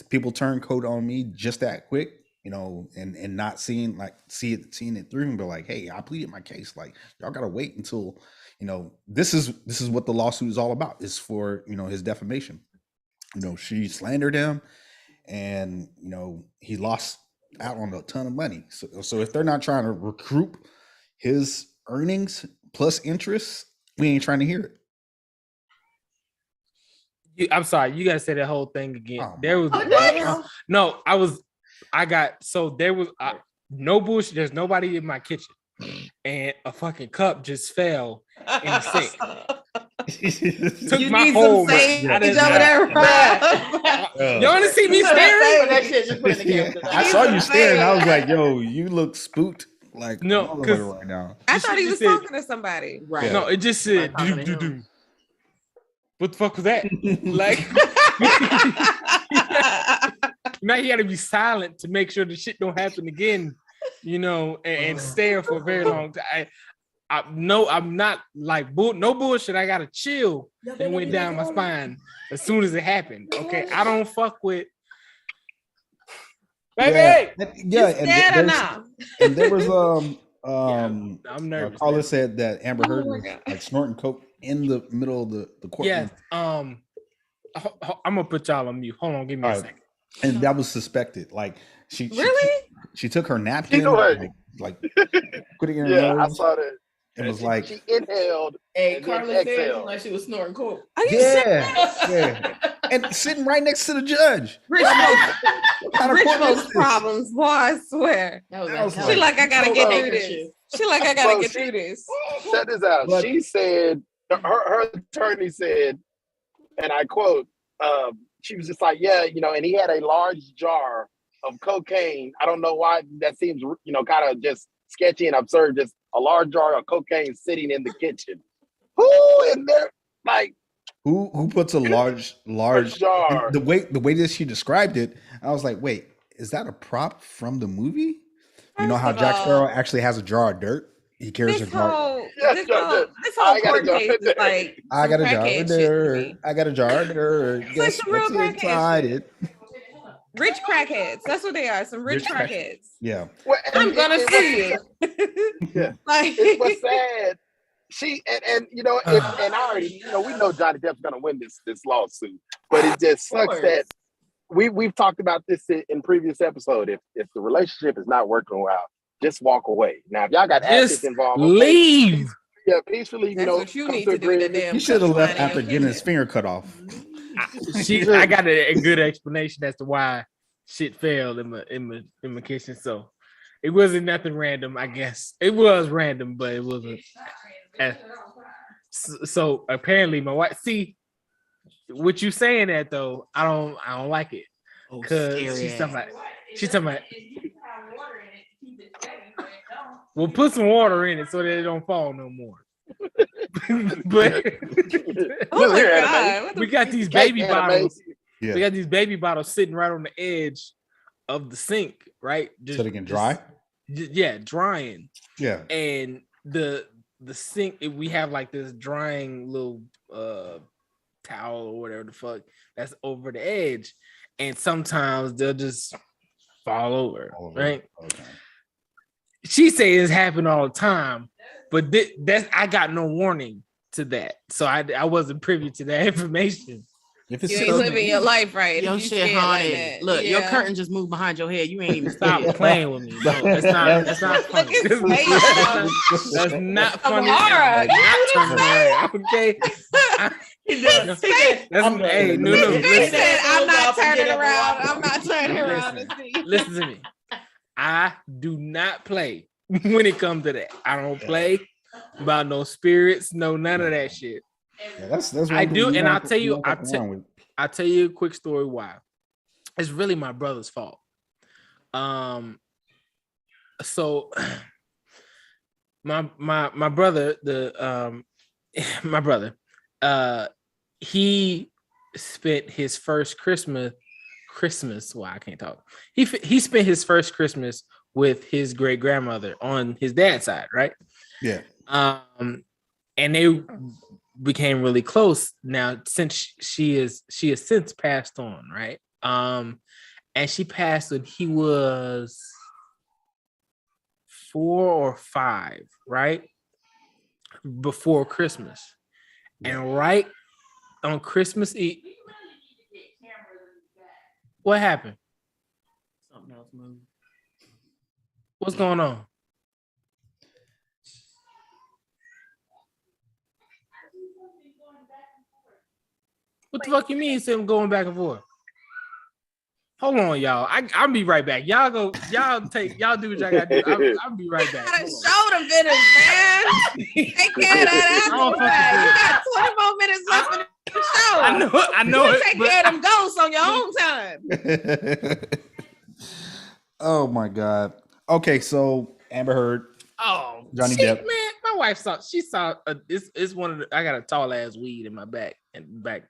people turn coat on me just that quick, and not seeing it through and be like, hey, I pleaded my case. Like, y'all gotta wait until, this is what the lawsuit is all about. It's for, his defamation. She slandered him, and he lost out on a ton of money. So if they're not trying to recoup his earnings plus interest, we ain't trying to hear it. I'm sorry, you gotta say that whole thing again. Oh, there was no bullshit. There's nobody in my kitchen, and a fucking cup just fell in the sink. took my whole. Over there. You want to see me staring? That shit just put in the camera. I saw you staring. I was like, "Yo, you look spooked." Like no, because right now. I thought he was talking to somebody. Right? Yeah. No, it just said. What the fuck was that? Like, now you got to be silent to make sure the shit don't happen again. You know, and stare for a very long time. I'm not like no bullshit. I gotta chill and went down my spine as soon as it happened. Okay, I don't fuck with. Baby, and there was I'm nervous. Carla said that Amber Heard was like snorting coke in the middle of the courtroom. Yes. I'm gonna put y'all on mute. Hold on, give me a second. And that was suspected. Like she took her napkin, like put it in her nose. I saw that. It was like she inhaled. Hey, Carla said like she was snorting coke. Yeah. And sitting right next to the judge. Rich folks problems, boy, I swear. She like, I gotta get through this. She like, I gotta get through this. Check this out. She said, her attorney said, and I quote, she was just like, yeah, you know, and he had a large jar of cocaine. I don't know why that seems, you know, kind of just sketchy and absurd. Just a large jar of cocaine sitting in the kitchen. Who in there? Like, who puts a large jar? The way that she described it, I was like, wait, is that a prop from the movie? You know how Jack Sparrow actually has a jar of dirt? He carries a jar. This whole court case is like, I got a jar of dirt. I got a jar of dirt. Like some real crackheads. Rich crackheads. That's what they are. Some rich crackheads. Yeah. Well, I'm gonna sue you. Yeah. Like, it was sad. She and you know, and I already, you know, we know Johnny Depp's gonna win this lawsuit, but it just sucks that we've talked about this in previous episode. If the relationship is not working well, just walk away. Now, if y'all got assets involved, leave. Peacefully. That's what you need to do. He should have left after getting his finger cut off. I got a good explanation as to why shit failed in my kitchen. So it wasn't nothing random. I guess it was random, but it wasn't. So apparently, my wife. See, what you saying that though, I don't like it because she's talking about. We'll put some water in it so that it don't fall no more. But oh my God, we got these baby bottles. Yeah. We got these baby bottles sitting right on the edge of the sink, right? So they can dry. Drying. Yeah. And the sink, we have like this drying little towel or whatever the fuck that's over the edge, and sometimes they'll just fall over. Right? Okay. She says it's happened all the time, but I got no warning to that, so I wasn't privy to that information. If you ain't living your life right, your shit haunted. Like look, your curtain just moved behind your head. You ain't even stop playing with me. No, that's not funny. That's not funny. Okay. Hey, no. I'm not turning around. I'm not turning around to see. Listen to me. I do not play when it comes to that. I don't play about no spirits, no none of that shit. Yeah, that's I do, and I'll tell you a quick story why. It's really my brother's fault. So my brother, my brother, he spent his first Christmas. Well, I can't talk. He spent his first Christmas with his great grandmother on his dad's side, right? Yeah. And they became really close. Now, since she has since passed on, right? And she passed when he was 4 or 5, right? Before Christmas. And right on Christmas Eve. What happened? Something else moved. What's going on? What the fuck you mean him going back and forth? Hold on, y'all. I'll be right back. Y'all do what y'all gotta do. I'll be right back. You gotta show the videos, man. Take care of that. You got 20 more minutes know it. Take care of them ghosts on your own time. Oh my God. Okay, so Amber Heard. Oh, Johnny Depp. Man, my wife saw. She saw. It's one of the. I got a tall ass weed in my back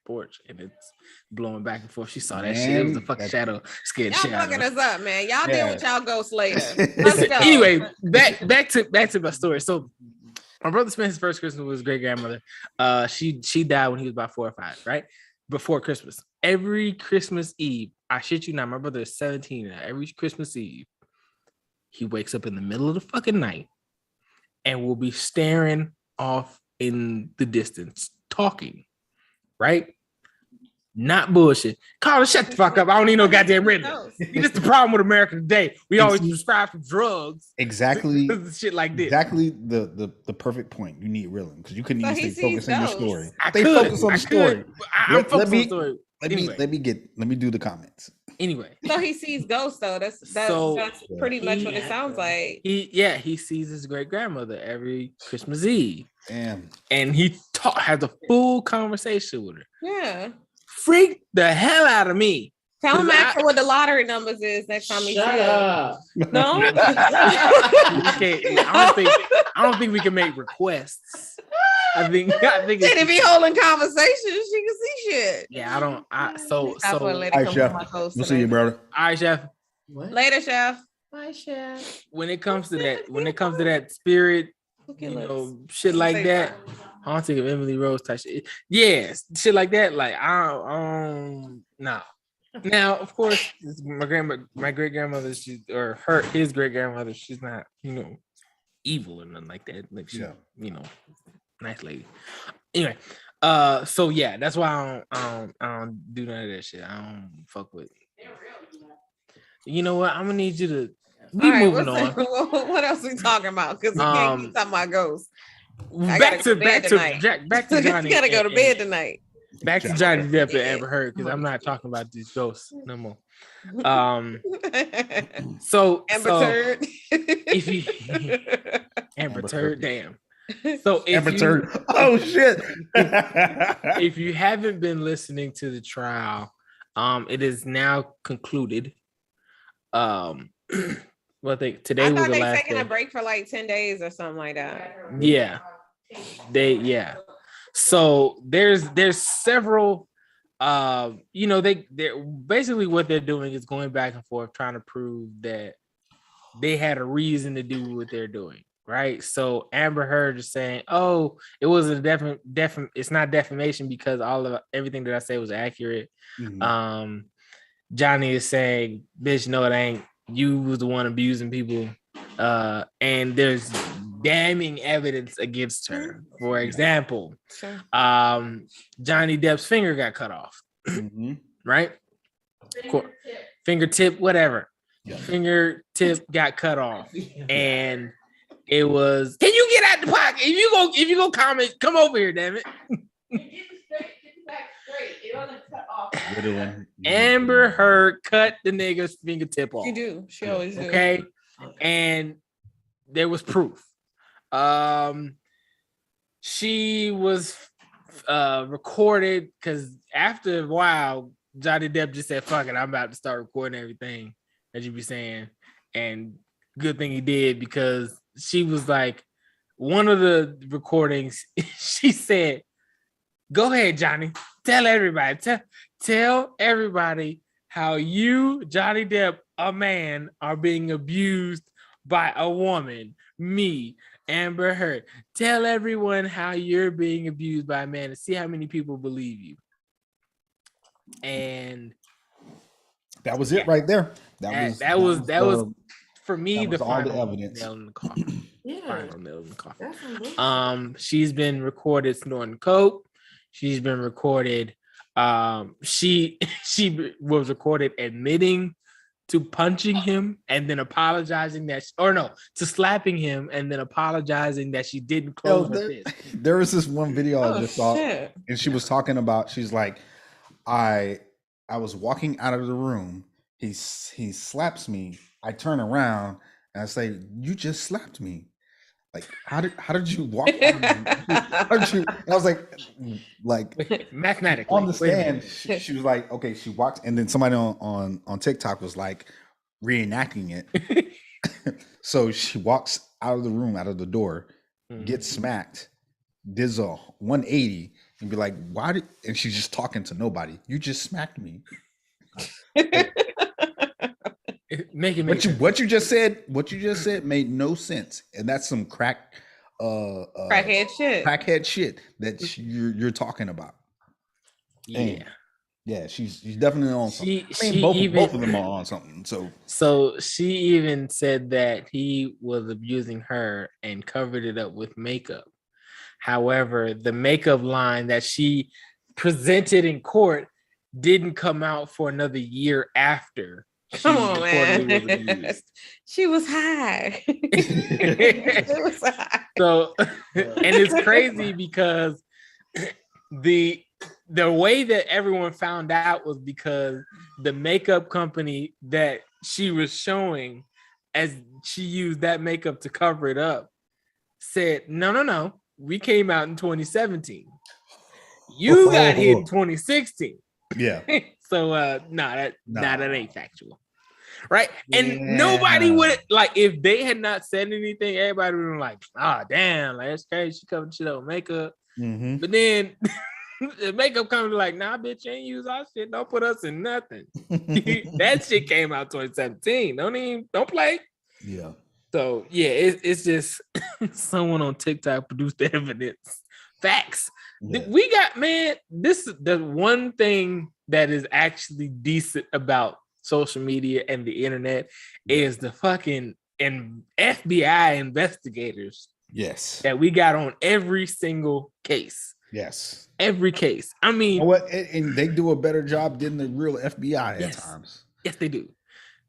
porch, and it's blowing back and forth. She saw that shit. It was a fucking shadow. Scared y'all shit out of fucking us up, man. Y'all deal with y'all ghosts later. Anyway, back to my story. So my brother spent his first Christmas with his great grandmother. She died when he was about 4 or 5, right before Christmas. Every Christmas Eve, I shit you not, my brother is 17 now. Every Christmas Eve, he wakes up in the middle of the fucking night and will be staring off in the distance, talking, right? Not bullshit. Carla, shut the fuck up. I don't need no goddamn rhythm. This is the problem with America today. We always prescribe for drugs. Exactly. Shit like this. Exactly the perfect point. You need rhythm because you couldn't even stay focused on your story. Focus on the story. I'm focused on the story. Let me do the comments. Anyway, so he sees ghosts though. That's pretty much what it sounds like. He sees his great grandmother every Christmas Eve. Damn. And he has a full conversation with her. Yeah. Freaked the hell out of me. Tell him after what the lottery numbers is next time he Shut up. No. I don't think we can make requests. I think if he holding conversations, she can see shit. Yeah, I don't. So. All right, Chef. We'll see you, brother. All right, Chef. What? Later, Chef. Bye, Chef. When it comes to that spirit, shit like that. Haunting of Emily Rose type shit. Yes, shit like that. Like no. Now, of course, my great grandmother, his great grandmother, she's not, evil or nothing like that. Like she, nice lady. Anyway, so yeah, that's why I don't do none of that shit. I don't fuck with. You know what? I'm gonna need you to be moving on. What else we talking about? Because we can't keep talking about ghosts. Back to Johnny. Gotta go to bed tonight. Back to Johnny Depp and Amber Heard because I'm not talking about these ghosts no more. So Amber Turd. If you Amber Turd, damn. So Amber Turd. Oh shit. If you haven't been listening to the trial, it is now concluded. Well, today was the last taking day. A break for like 10 days or something like that. Yeah. So there's several they're basically what they're doing is going back and forth trying to prove that they had a reason to do what they're doing, right? So Amber Heard is saying, "Oh, it was a it's not defamation because everything that I say was accurate." Mm-hmm. Johnny is saying, "Bitch, no, it ain't. You was the one abusing people." And there's damning evidence against her. For example, Johnny Depp's finger got cut off, right? Fingertip, whatever. Yeah. Fingertip got cut off, and it was. Can you get out the pocket? If you go comment, come over here, damn it. Amber Heard cut the nigga's fingertip off. She do. She always do. Okay, and there was proof. She was recorded because after a while, Johnny Depp just said, "Fuck it, I'm about to start recording everything that you be saying." And good thing he did because she was like, one of the recordings, she said, "Go ahead, Johnny. Tell everybody. Tell everybody how you, Johnny Depp, a man, are being abused by a woman. Me, Amber Heard. Tell everyone how you're being abused by a man and see how many people believe you." And that was it right there. That was for me the final evidence. Nail in the coffin. Final nail in the coffin. She's been recorded snorting coke. She's been recorded. She was recorded admitting to punching him and then apologizing to slapping him and then apologizing that she didn't close her fist. There was this one video I just saw, and she was talking about. She's like, I was walking out of the room. He slaps me. I turn around and I say, "You just slapped me." Like, how did you walk? How did you? I was like mathematically on the stand. She was like, okay, she walks, and then somebody on TikTok was like reenacting it. So she walks out of the room, out of the door, gets smacked, does a 180, and be like, why did? And she's just talking to nobody. You just smacked me. What you just said made no sense, and that's some crackhead shit that you're talking about. Yeah, and yeah, she's definitely on something. Both of them are on something. So she even said that he was abusing her and covered it up with makeup. However, the makeup line that she presented in court didn't come out for another year after. Come on, man. She was high. She was high. So, and it's crazy because the way that everyone found out was because the makeup company that she was showing, as she used that makeup to cover it up, said, no, we came out in 2017. You got hit in 2016. Yeah. So that ain't factual. Right. And nobody would, like, if they had not said anything, everybody would have been like, damn, like, that's crazy. She covered shit up with makeup. Mm-hmm. But then the makeup company like, nah, bitch, you ain't use our shit. Don't put us in nothing. That shit came out 2017. Don't play. Yeah. So yeah, it's just someone on TikTok produced the evidence. Facts. Yeah. We got, man, this is the one thing that is actually decent about social media and the internet is the fucking FBI investigators. Yes. That we got on every single case. Yes. Every case. I mean, and they do a better job than the real FBI at times. Yes, they do.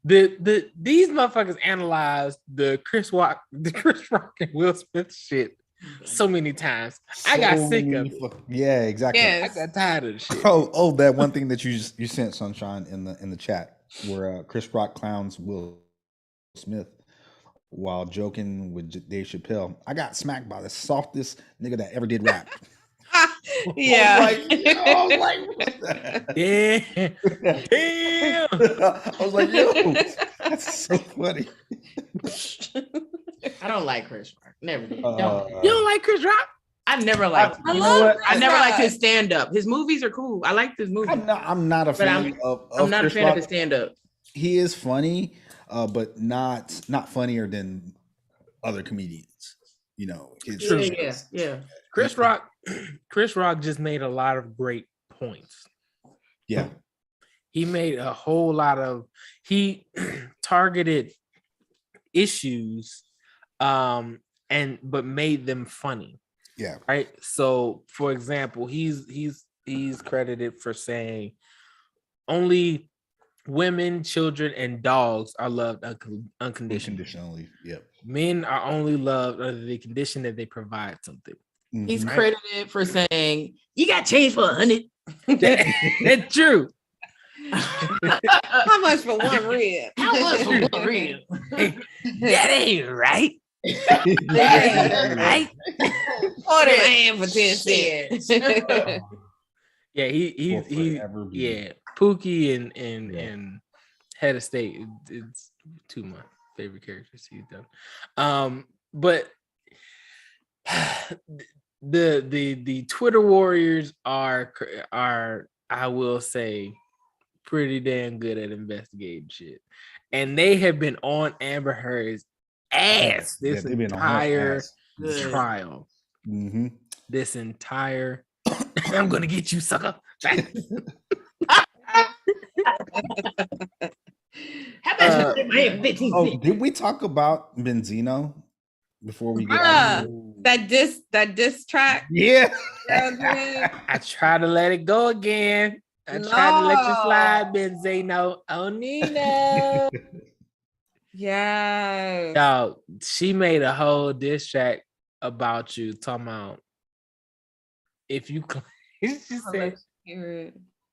These motherfuckers analyzed the Chris Rock and Will Smith shit so many times. I got sick of it. Yeah, exactly. Yes. I got tired of the shit. Oh, that one thing that you sent, Sunshine, in the chat where Chris Rock clowns Will Smith while joking with Dave Chappelle. I got smacked by the softest nigga that ever did rap. Yeah. I was like, damn. I was like, yo, that's so funny. I don't like Chris Rock. Never did. You don't like Chris Rock? I never liked him. I never liked his stand-up. His movies are cool. I like his movies. I'm not a fan I'm not Chris a fan Rock. of his stand-up. He is funny, but not funnier than other comedians. You know, yeah. Chris Rock just made a lot of great points. Yeah. He made a whole lot of, he targeted issues but made them funny. Yeah. Right. So for example, he's credited for saying only women, children, and dogs are loved unconditionally. Yep. Men are only loved under the condition that they provide something. Mm-hmm. He's credited for saying, you got change for 100. That's true. How much for one rib? How much for one rib? That ain't right. That ain't right. Order a hand for 10 cents. Yeah, he Pookie and Head of State. It's two of my favorite characters he's done. But the Twitter warriors are I will say pretty damn good at investigating shit, and they have been on Amber Heard's ass this entire trial. Mm-hmm. This entire I'm gonna get you, sucker. How about did we talk about Benzino before we get that diss track? Yeah. I try to let it go again. I try to let you slide, Benzino. Oh, Nina. Yeah. Dog, she made a whole diss track about you, talking about if you claim, she said,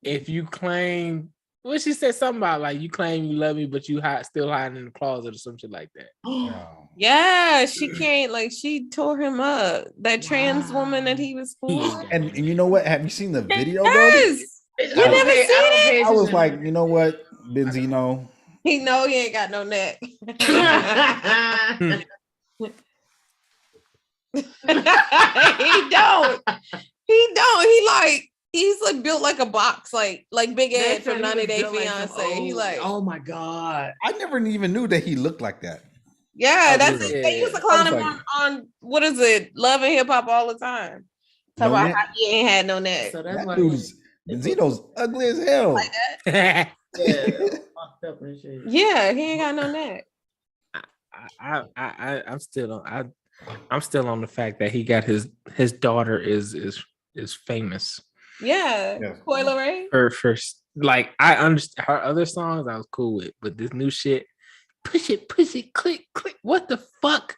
if you claim What she said something about like you claim you love me, but you still hiding in the closet or some shit like that. Yeah, she can't. Like she tore him up. That trans woman that he was for. And you know what? Have you seen the video? Yes. You never seen it? I was like, you know what, Benzino. He know he ain't got no neck. He don't. He's like built like a box, like Big Ed from 90 Day Fiance. He like, oh my god, I never even knew that he looked like that. Yeah, that's it. They used to clown him on what is it, Love and Hip Hop all the time. Talk about how he ain't had no neck. So that's that dude's Benzino's ugly as hell. Like that? Yeah, he ain't got no neck. I'm still on the fact that he got his daughter is famous. Yeah. Coi Leray. Her first, like, I understand her other songs I was cool with, but this new shit, push it, click, click. What the fuck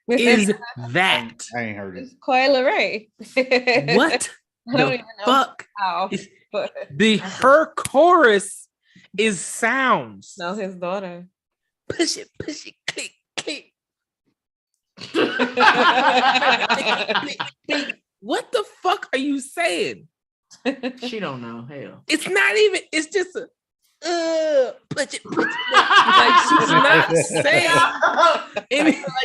is that? I ain't heard it. It's Coi Leray. What the fuck? How, her chorus is sounds. No, his daughter. Push it, click, click. What the fuck are you saying? She don't know. Hell, it's not even. It's just a push it. Like she's not saying.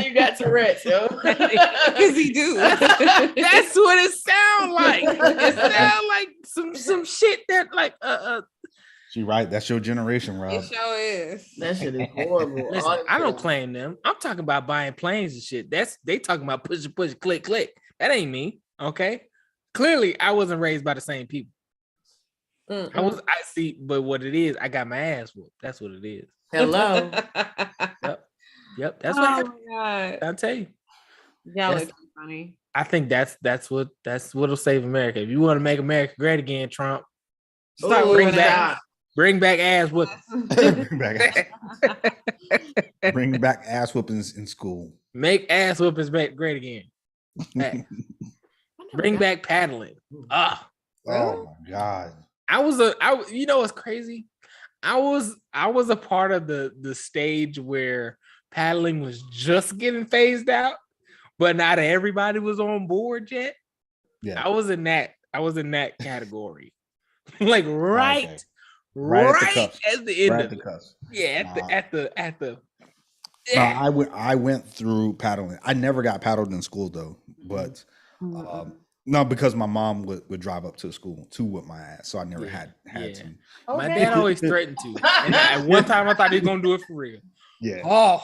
You got Tourette's, yo. Because he do. That's what it sounds like. It sounds like some shit that like She right. That's your generation, Rob. It sure is. That shit is horrible. Listen, I don't claim them. I'm talking about buying planes and shit. They talking about push, click, click. That ain't me. Okay. Clearly, I wasn't raised by the same people. I see, but what it is, I got my ass whooped. That's what it is. Hello. Yep. That's what happened. God. I'll tell you. Y'all are funny. I think that's what'll save America. If you want to make America great again, Trump, bring back ass whoopings. Bring back ass whoopings in school. Make ass whoopings great again. Back. Bring back paddling. Oh my god! You know what's crazy? I was a part of the stage where paddling was just getting phased out, but not everybody was on board yet. Yeah, I was in that category, like right at the end of the cusp. Yeah, at the. Yeah. No, I went through paddling. I never got paddled in school though, but no, because my mom would drive up to school to whip my ass, so I never had to. Okay. My dad always threatened to, and at one time I thought he was gonna do it for real. Yeah. So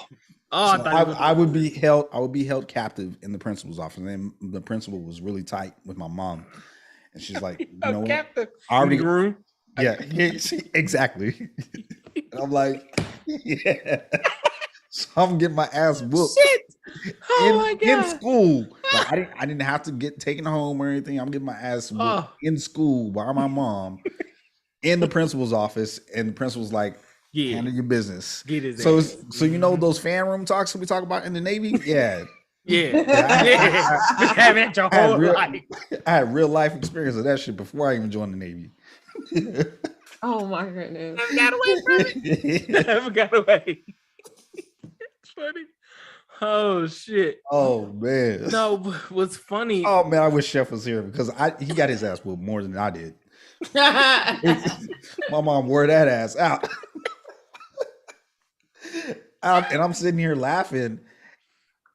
I would be held captive in the principal's office, and the principal was really tight with my mom, and she's like, you know what? Captive. I already room. Yeah, exactly. And I'm like, yeah. So I'm getting my ass whooped. Shit. Oh in school. Like, I didn't have to get taken home or anything. I'm getting my ass whooped in school by my mom in the principal's office, and the principal's like, handle your business. Get his ass. So you know those fan room talks that we talk about in the Navy? Yeah. Having your whole life. I had real life experience of that shit before I even joined the Navy. Oh my goodness. Never got away from it. Never got away. Funny. Oh shit. Oh man. No, what's funny? Oh man, I wish Chef was here because he got his ass whooped more than I did. My mom wore that ass out. And I'm sitting here laughing,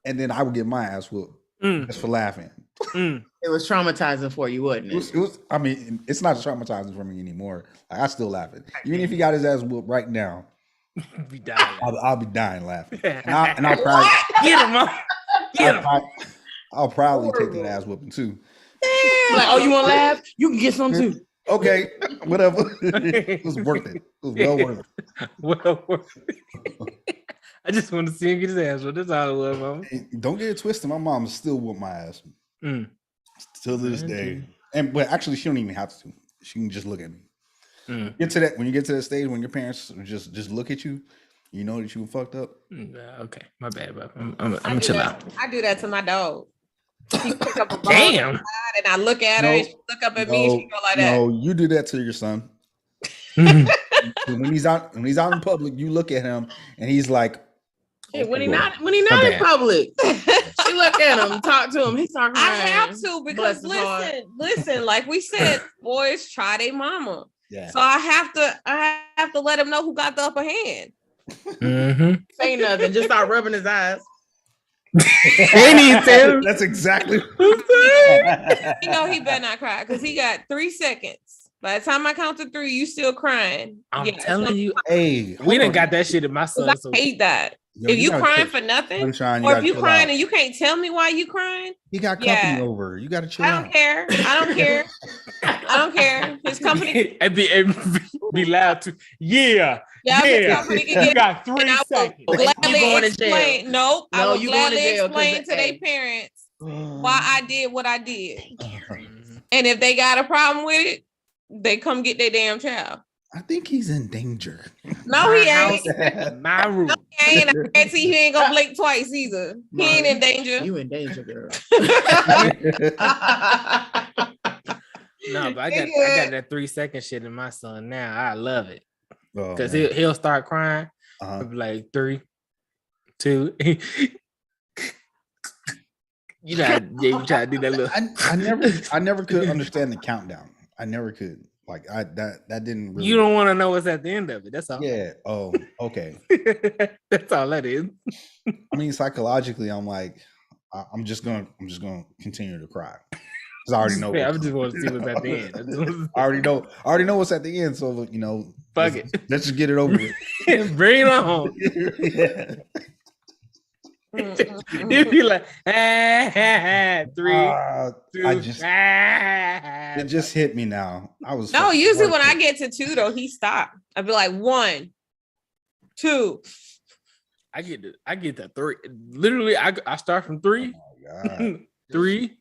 and then I would get my ass whooped just for laughing. It was traumatizing for you, wasn't it? It was, I mean, it's not traumatizing for me anymore. Like, I still laughing. Even if he got his ass whooped right now, be dying. I'll be dying laughing. And I'll probably get him. I'll probably take that ass whooping too. Like, oh, you want to laugh? You can get some too. Okay, whatever. It was worth it. It was well worth it. Well worth it. I just want to see him get his ass whooped. That's all it was, mama. Don't get it twisted. My mom still whooped my ass till this day. But actually, she don't even have to. She can just look at me. Get to that when you get to that stage when your parents just look at you, you know that you fucked up. Okay, my bad, bro. I'm chill out. I do that to my dog. She pick up a ball damn, and I look at her, and she look up at me, and she go like that. No, you do that to your son. when he's out in public, you look at him and he's like, hey, when he not in public, she look at him, talk to him. He start crying. I have to because listen. Like we said, boys try their mama. Yeah. So I have to let him know who got the upper hand. Mm-hmm. Say nothing. Just start rubbing his eyes. That's exactly. You know he better not cry because he got 3 seconds. By the time I count to 3, you still crying. I'm telling you, hey, we done got that shit in my son. I hate that. Yo, if you crying for nothing, or if you crying and you can't tell me why you crying, he got company over. You got to chill. I don't care. I don't care. His company be loud too. Yeah. His company can you got 3 seconds. Gladly explain. Nope. I will gladly explain to their parents why I did what I did. And if they got a problem with it, they come get their damn child. I think he's in danger. No, he ain't. My rule. No, he ain't. I guarantee he ain't gonna blink twice either. He ain't in danger. You in danger, girl. No, but I got that 3-second shit in my son now. I love it. Because he'll start crying. I'll be like 3, 2. You try to do that little. I never could understand the countdown. I never could. Like that didn't really. You don't want to know what's at the end of it. That's all. Yeah. Oh, okay. That's all that is. I mean, psychologically, I'm like, I'm just gonna continue to cry. Because I already know. Yeah, I just want to see what's at the end. I already know what's at the end. So fuck it. Let's just get it over with. Bring it on. Yeah. You'd be like, 3, 2, it just hit me now. Usually when I get to 2 though, he stopped. I'd be like 1, 2. I get to 3. Literally, I start from 3. Oh my God. 3.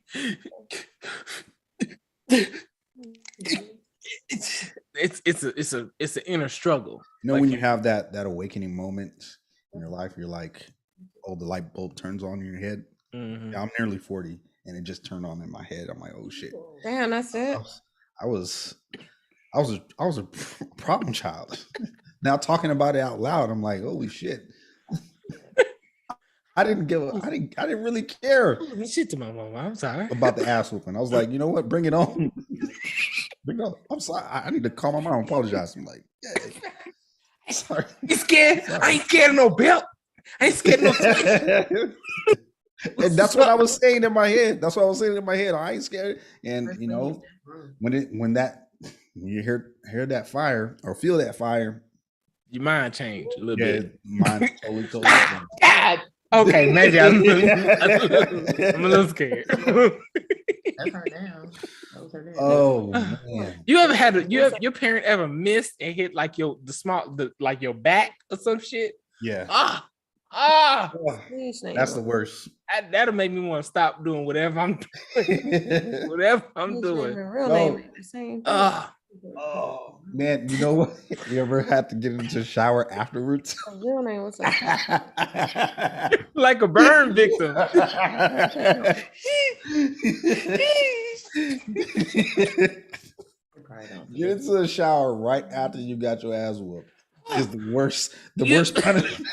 It's an inner struggle. When you have that awakening moment in your life, you're like, oh, the light bulb turns on in your head. Mm-hmm. Yeah, I'm nearly 40 and it just turned on in my head. I'm like, oh shit. Damn, that's it. I was a problem child. Now talking about it out loud, I'm like, holy shit. I didn't really care. Shit to my mama. I'm sorry. About the ass whooping. I was like, you know what? Bring it on. Bring it on. I'm sorry. I need to call my mom and apologize. I'm like, yeah. Sorry. You scared? Sorry. I ain't scared of no belt. I ain't scared of no And that's what I was saying in my head. I ain't scared. And when you hear that fire or feel that fire, your mind changed a little bit. Mind totally God. Okay, maybe I'm a little scared. That's her down. Oh man! You ever had your parent ever missed and hit like your back or some shit? Yeah. That's the worst. That'll make me want to stop doing whatever I'm doing. Whatever I'm doing. Real name ain't the same. Oh man, you know what? You ever had to get into the shower afterwards? Real name was like like a burn victim. Get into the shower right after you got your ass whooped. Is the worst punishment.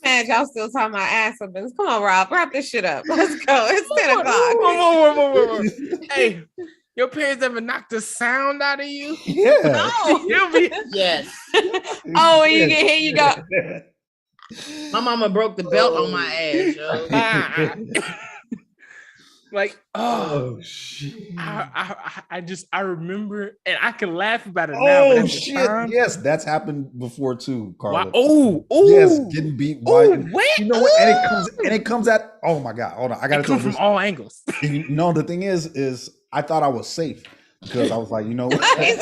Man, y'all still talking about ass whoopings. Come on, Rob, wrap this shit up. Let's go. It's 10 o'clock. Hey, your parents ever knocked the sound out of you? Yeah. No. Yes. Oh, when you get hit, you go. My mama broke the belt on my ass, yo. Like, shit. I remember, and I can laugh about it now. Oh shit! Yes, that's happened before too, Carla. Oh, yes, getting beat. What? You know what? And it comes at. Oh my god! Hold on, I got to come from all angles. No, the thing is I thought I was safe because I was like, you know what? I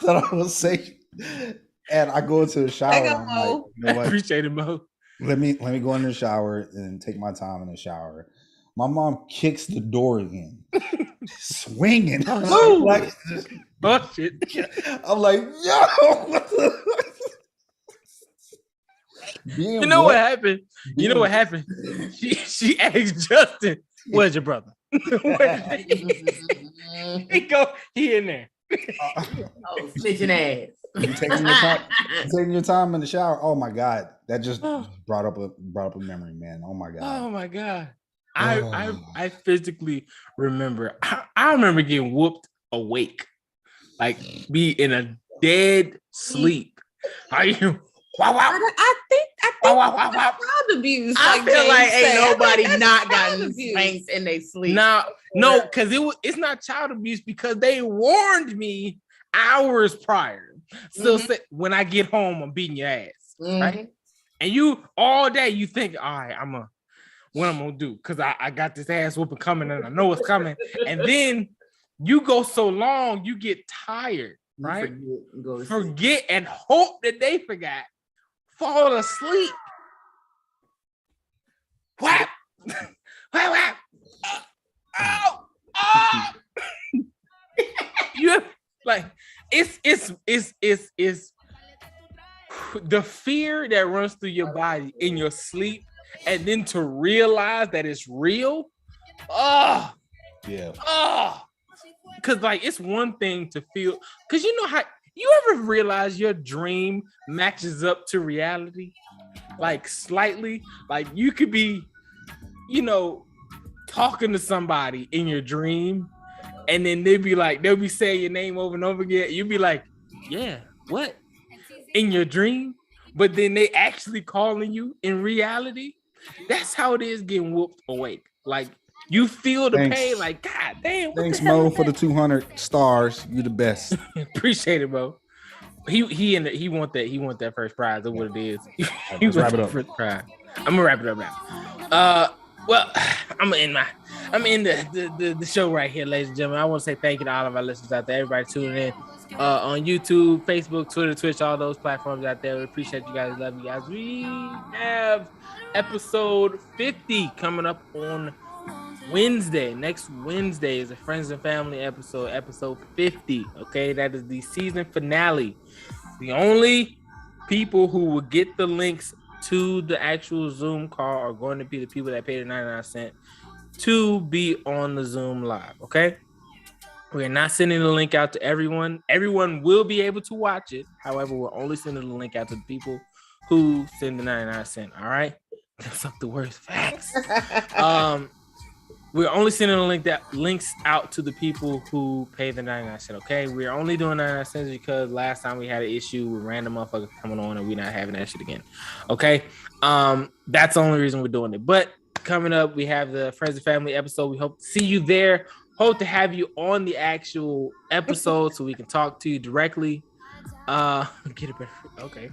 thought I was safe, and I go into the shower. And I'm like, you know what? Appreciate it, Mo. Let me go in the shower and take my time in the shower. My mom kicks the door in, swinging. Oh shit! I'm like, yo. You know what happened? She asked Justin, "Where's your brother?" He in there. Snitching ass. You taking your time in the shower. Oh my God, that just brought up a memory, man. Oh my God. Oh my God. I physically remember. I remember getting whooped awake, like be in a dead sleep. Wow. I think child abuse. I feel like ain't nobody not gotten spanked in their sleep. No, because it's not child abuse because they warned me hours prior. So when I get home, I'm beating your ass, right? And you all day you think, all right, what I'm gonna do? Because I got this ass whooping coming and I know it's coming. And then you go so long, you get tired, right? Forget and hope that they forgot. Fall asleep. Whap. Whap. Ow. You like it's the fear that runs through your body in your sleep, and then to realize that it's real. Because like it's one thing to feel, because you know how you ever realize your dream matches up to reality, like slightly. Like you could be, talking to somebody in your dream, and then they'll be saying your name over and over again. You'll be like, yeah, what? In your dream, but then they actually calling you in reality. That's how it is getting whooped awake. Like you feel the pain. Like God damn. Thanks, Mo, for the 200 stars. You the best. Appreciate it, Mo. He want that first prize. That's what it is. Let's wrap it up. First prize. I'm gonna wrap it up now. Well, I'm in the show right here, ladies and gentlemen. I want to say thank you to all of our listeners out there, everybody tuning in on YouTube, Facebook, Twitter, Twitch, all those platforms out there. We appreciate you guys. Love you guys. We have episode 50 coming up on Wednesday. Next Wednesday is a Friends and Family episode 50. Okay, that is the season finale. The only people who will get the links to the actual Zoom call are going to be the people that paid the 99 cents to be on the Zoom live. Okay, we're not sending the link out to everyone. Everyone will be able to watch it. However, we're only sending the link out to the people who send the 99 cents. All right, that's up the worst facts. We're only sending links out to the people who pay the 99 cents. Okay, we're only doing 99 cents because last time we had an issue with random motherfuckers coming on and we're not having that shit again. Okay, that's the only reason we're doing it. But coming up, we have the Friends and Family episode. We hope to see you there. Hope to have you on the actual episode so we can talk to you directly. Get it better. Okay.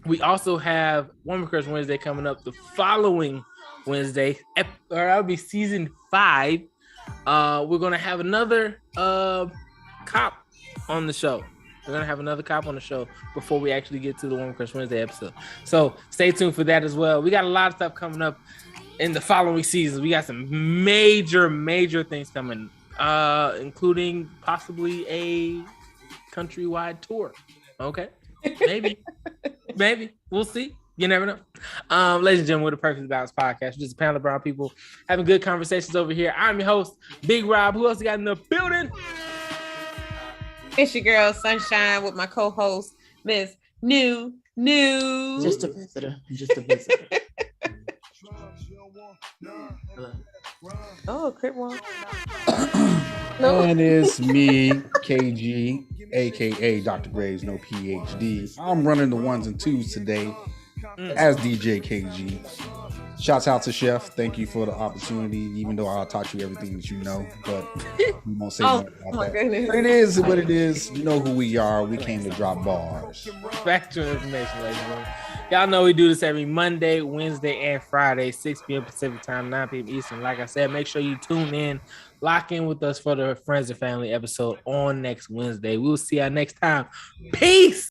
We also have Woman Crush Wednesday coming up the following Wednesday, or that'll be season 5. We're gonna have another cop on the show. We're gonna have another cop on the show before we actually get to the Woman Crush Wednesday episode. So stay tuned for that as well. We got a lot of stuff coming up in the following seasons. We got some major things coming, including possibly a countrywide tour. Okay, maybe we'll see. You never know. Ladies and gentlemen, we're the Perfectly Balanced Podcast. We're just a panel of brown people having good conversations over here. I'm your host, Big Rob. Who else got in the building? It's your girl, Sunshine, with my co-host, Miss New. Just a visitor. Oh, Crip one. And it's me, KG, aka Dr. Graves, no PhD. I'm running the ones and twos today as DJ KG. Shouts out to Chef. Thank you for the opportunity, even though I taught you everything that you know, but we won't say much about that. Goodness. But it is what it is. You know who we are. We came to drop bars. Factual information, ladies and gentlemen. Y'all know we do this every Monday, Wednesday, and Friday, 6 p.m. Pacific time, 9 p.m. Eastern. Like I said, make sure you tune in, lock in with us for the Friends and Family episode on next Wednesday. We'll see y'all next time. Peace.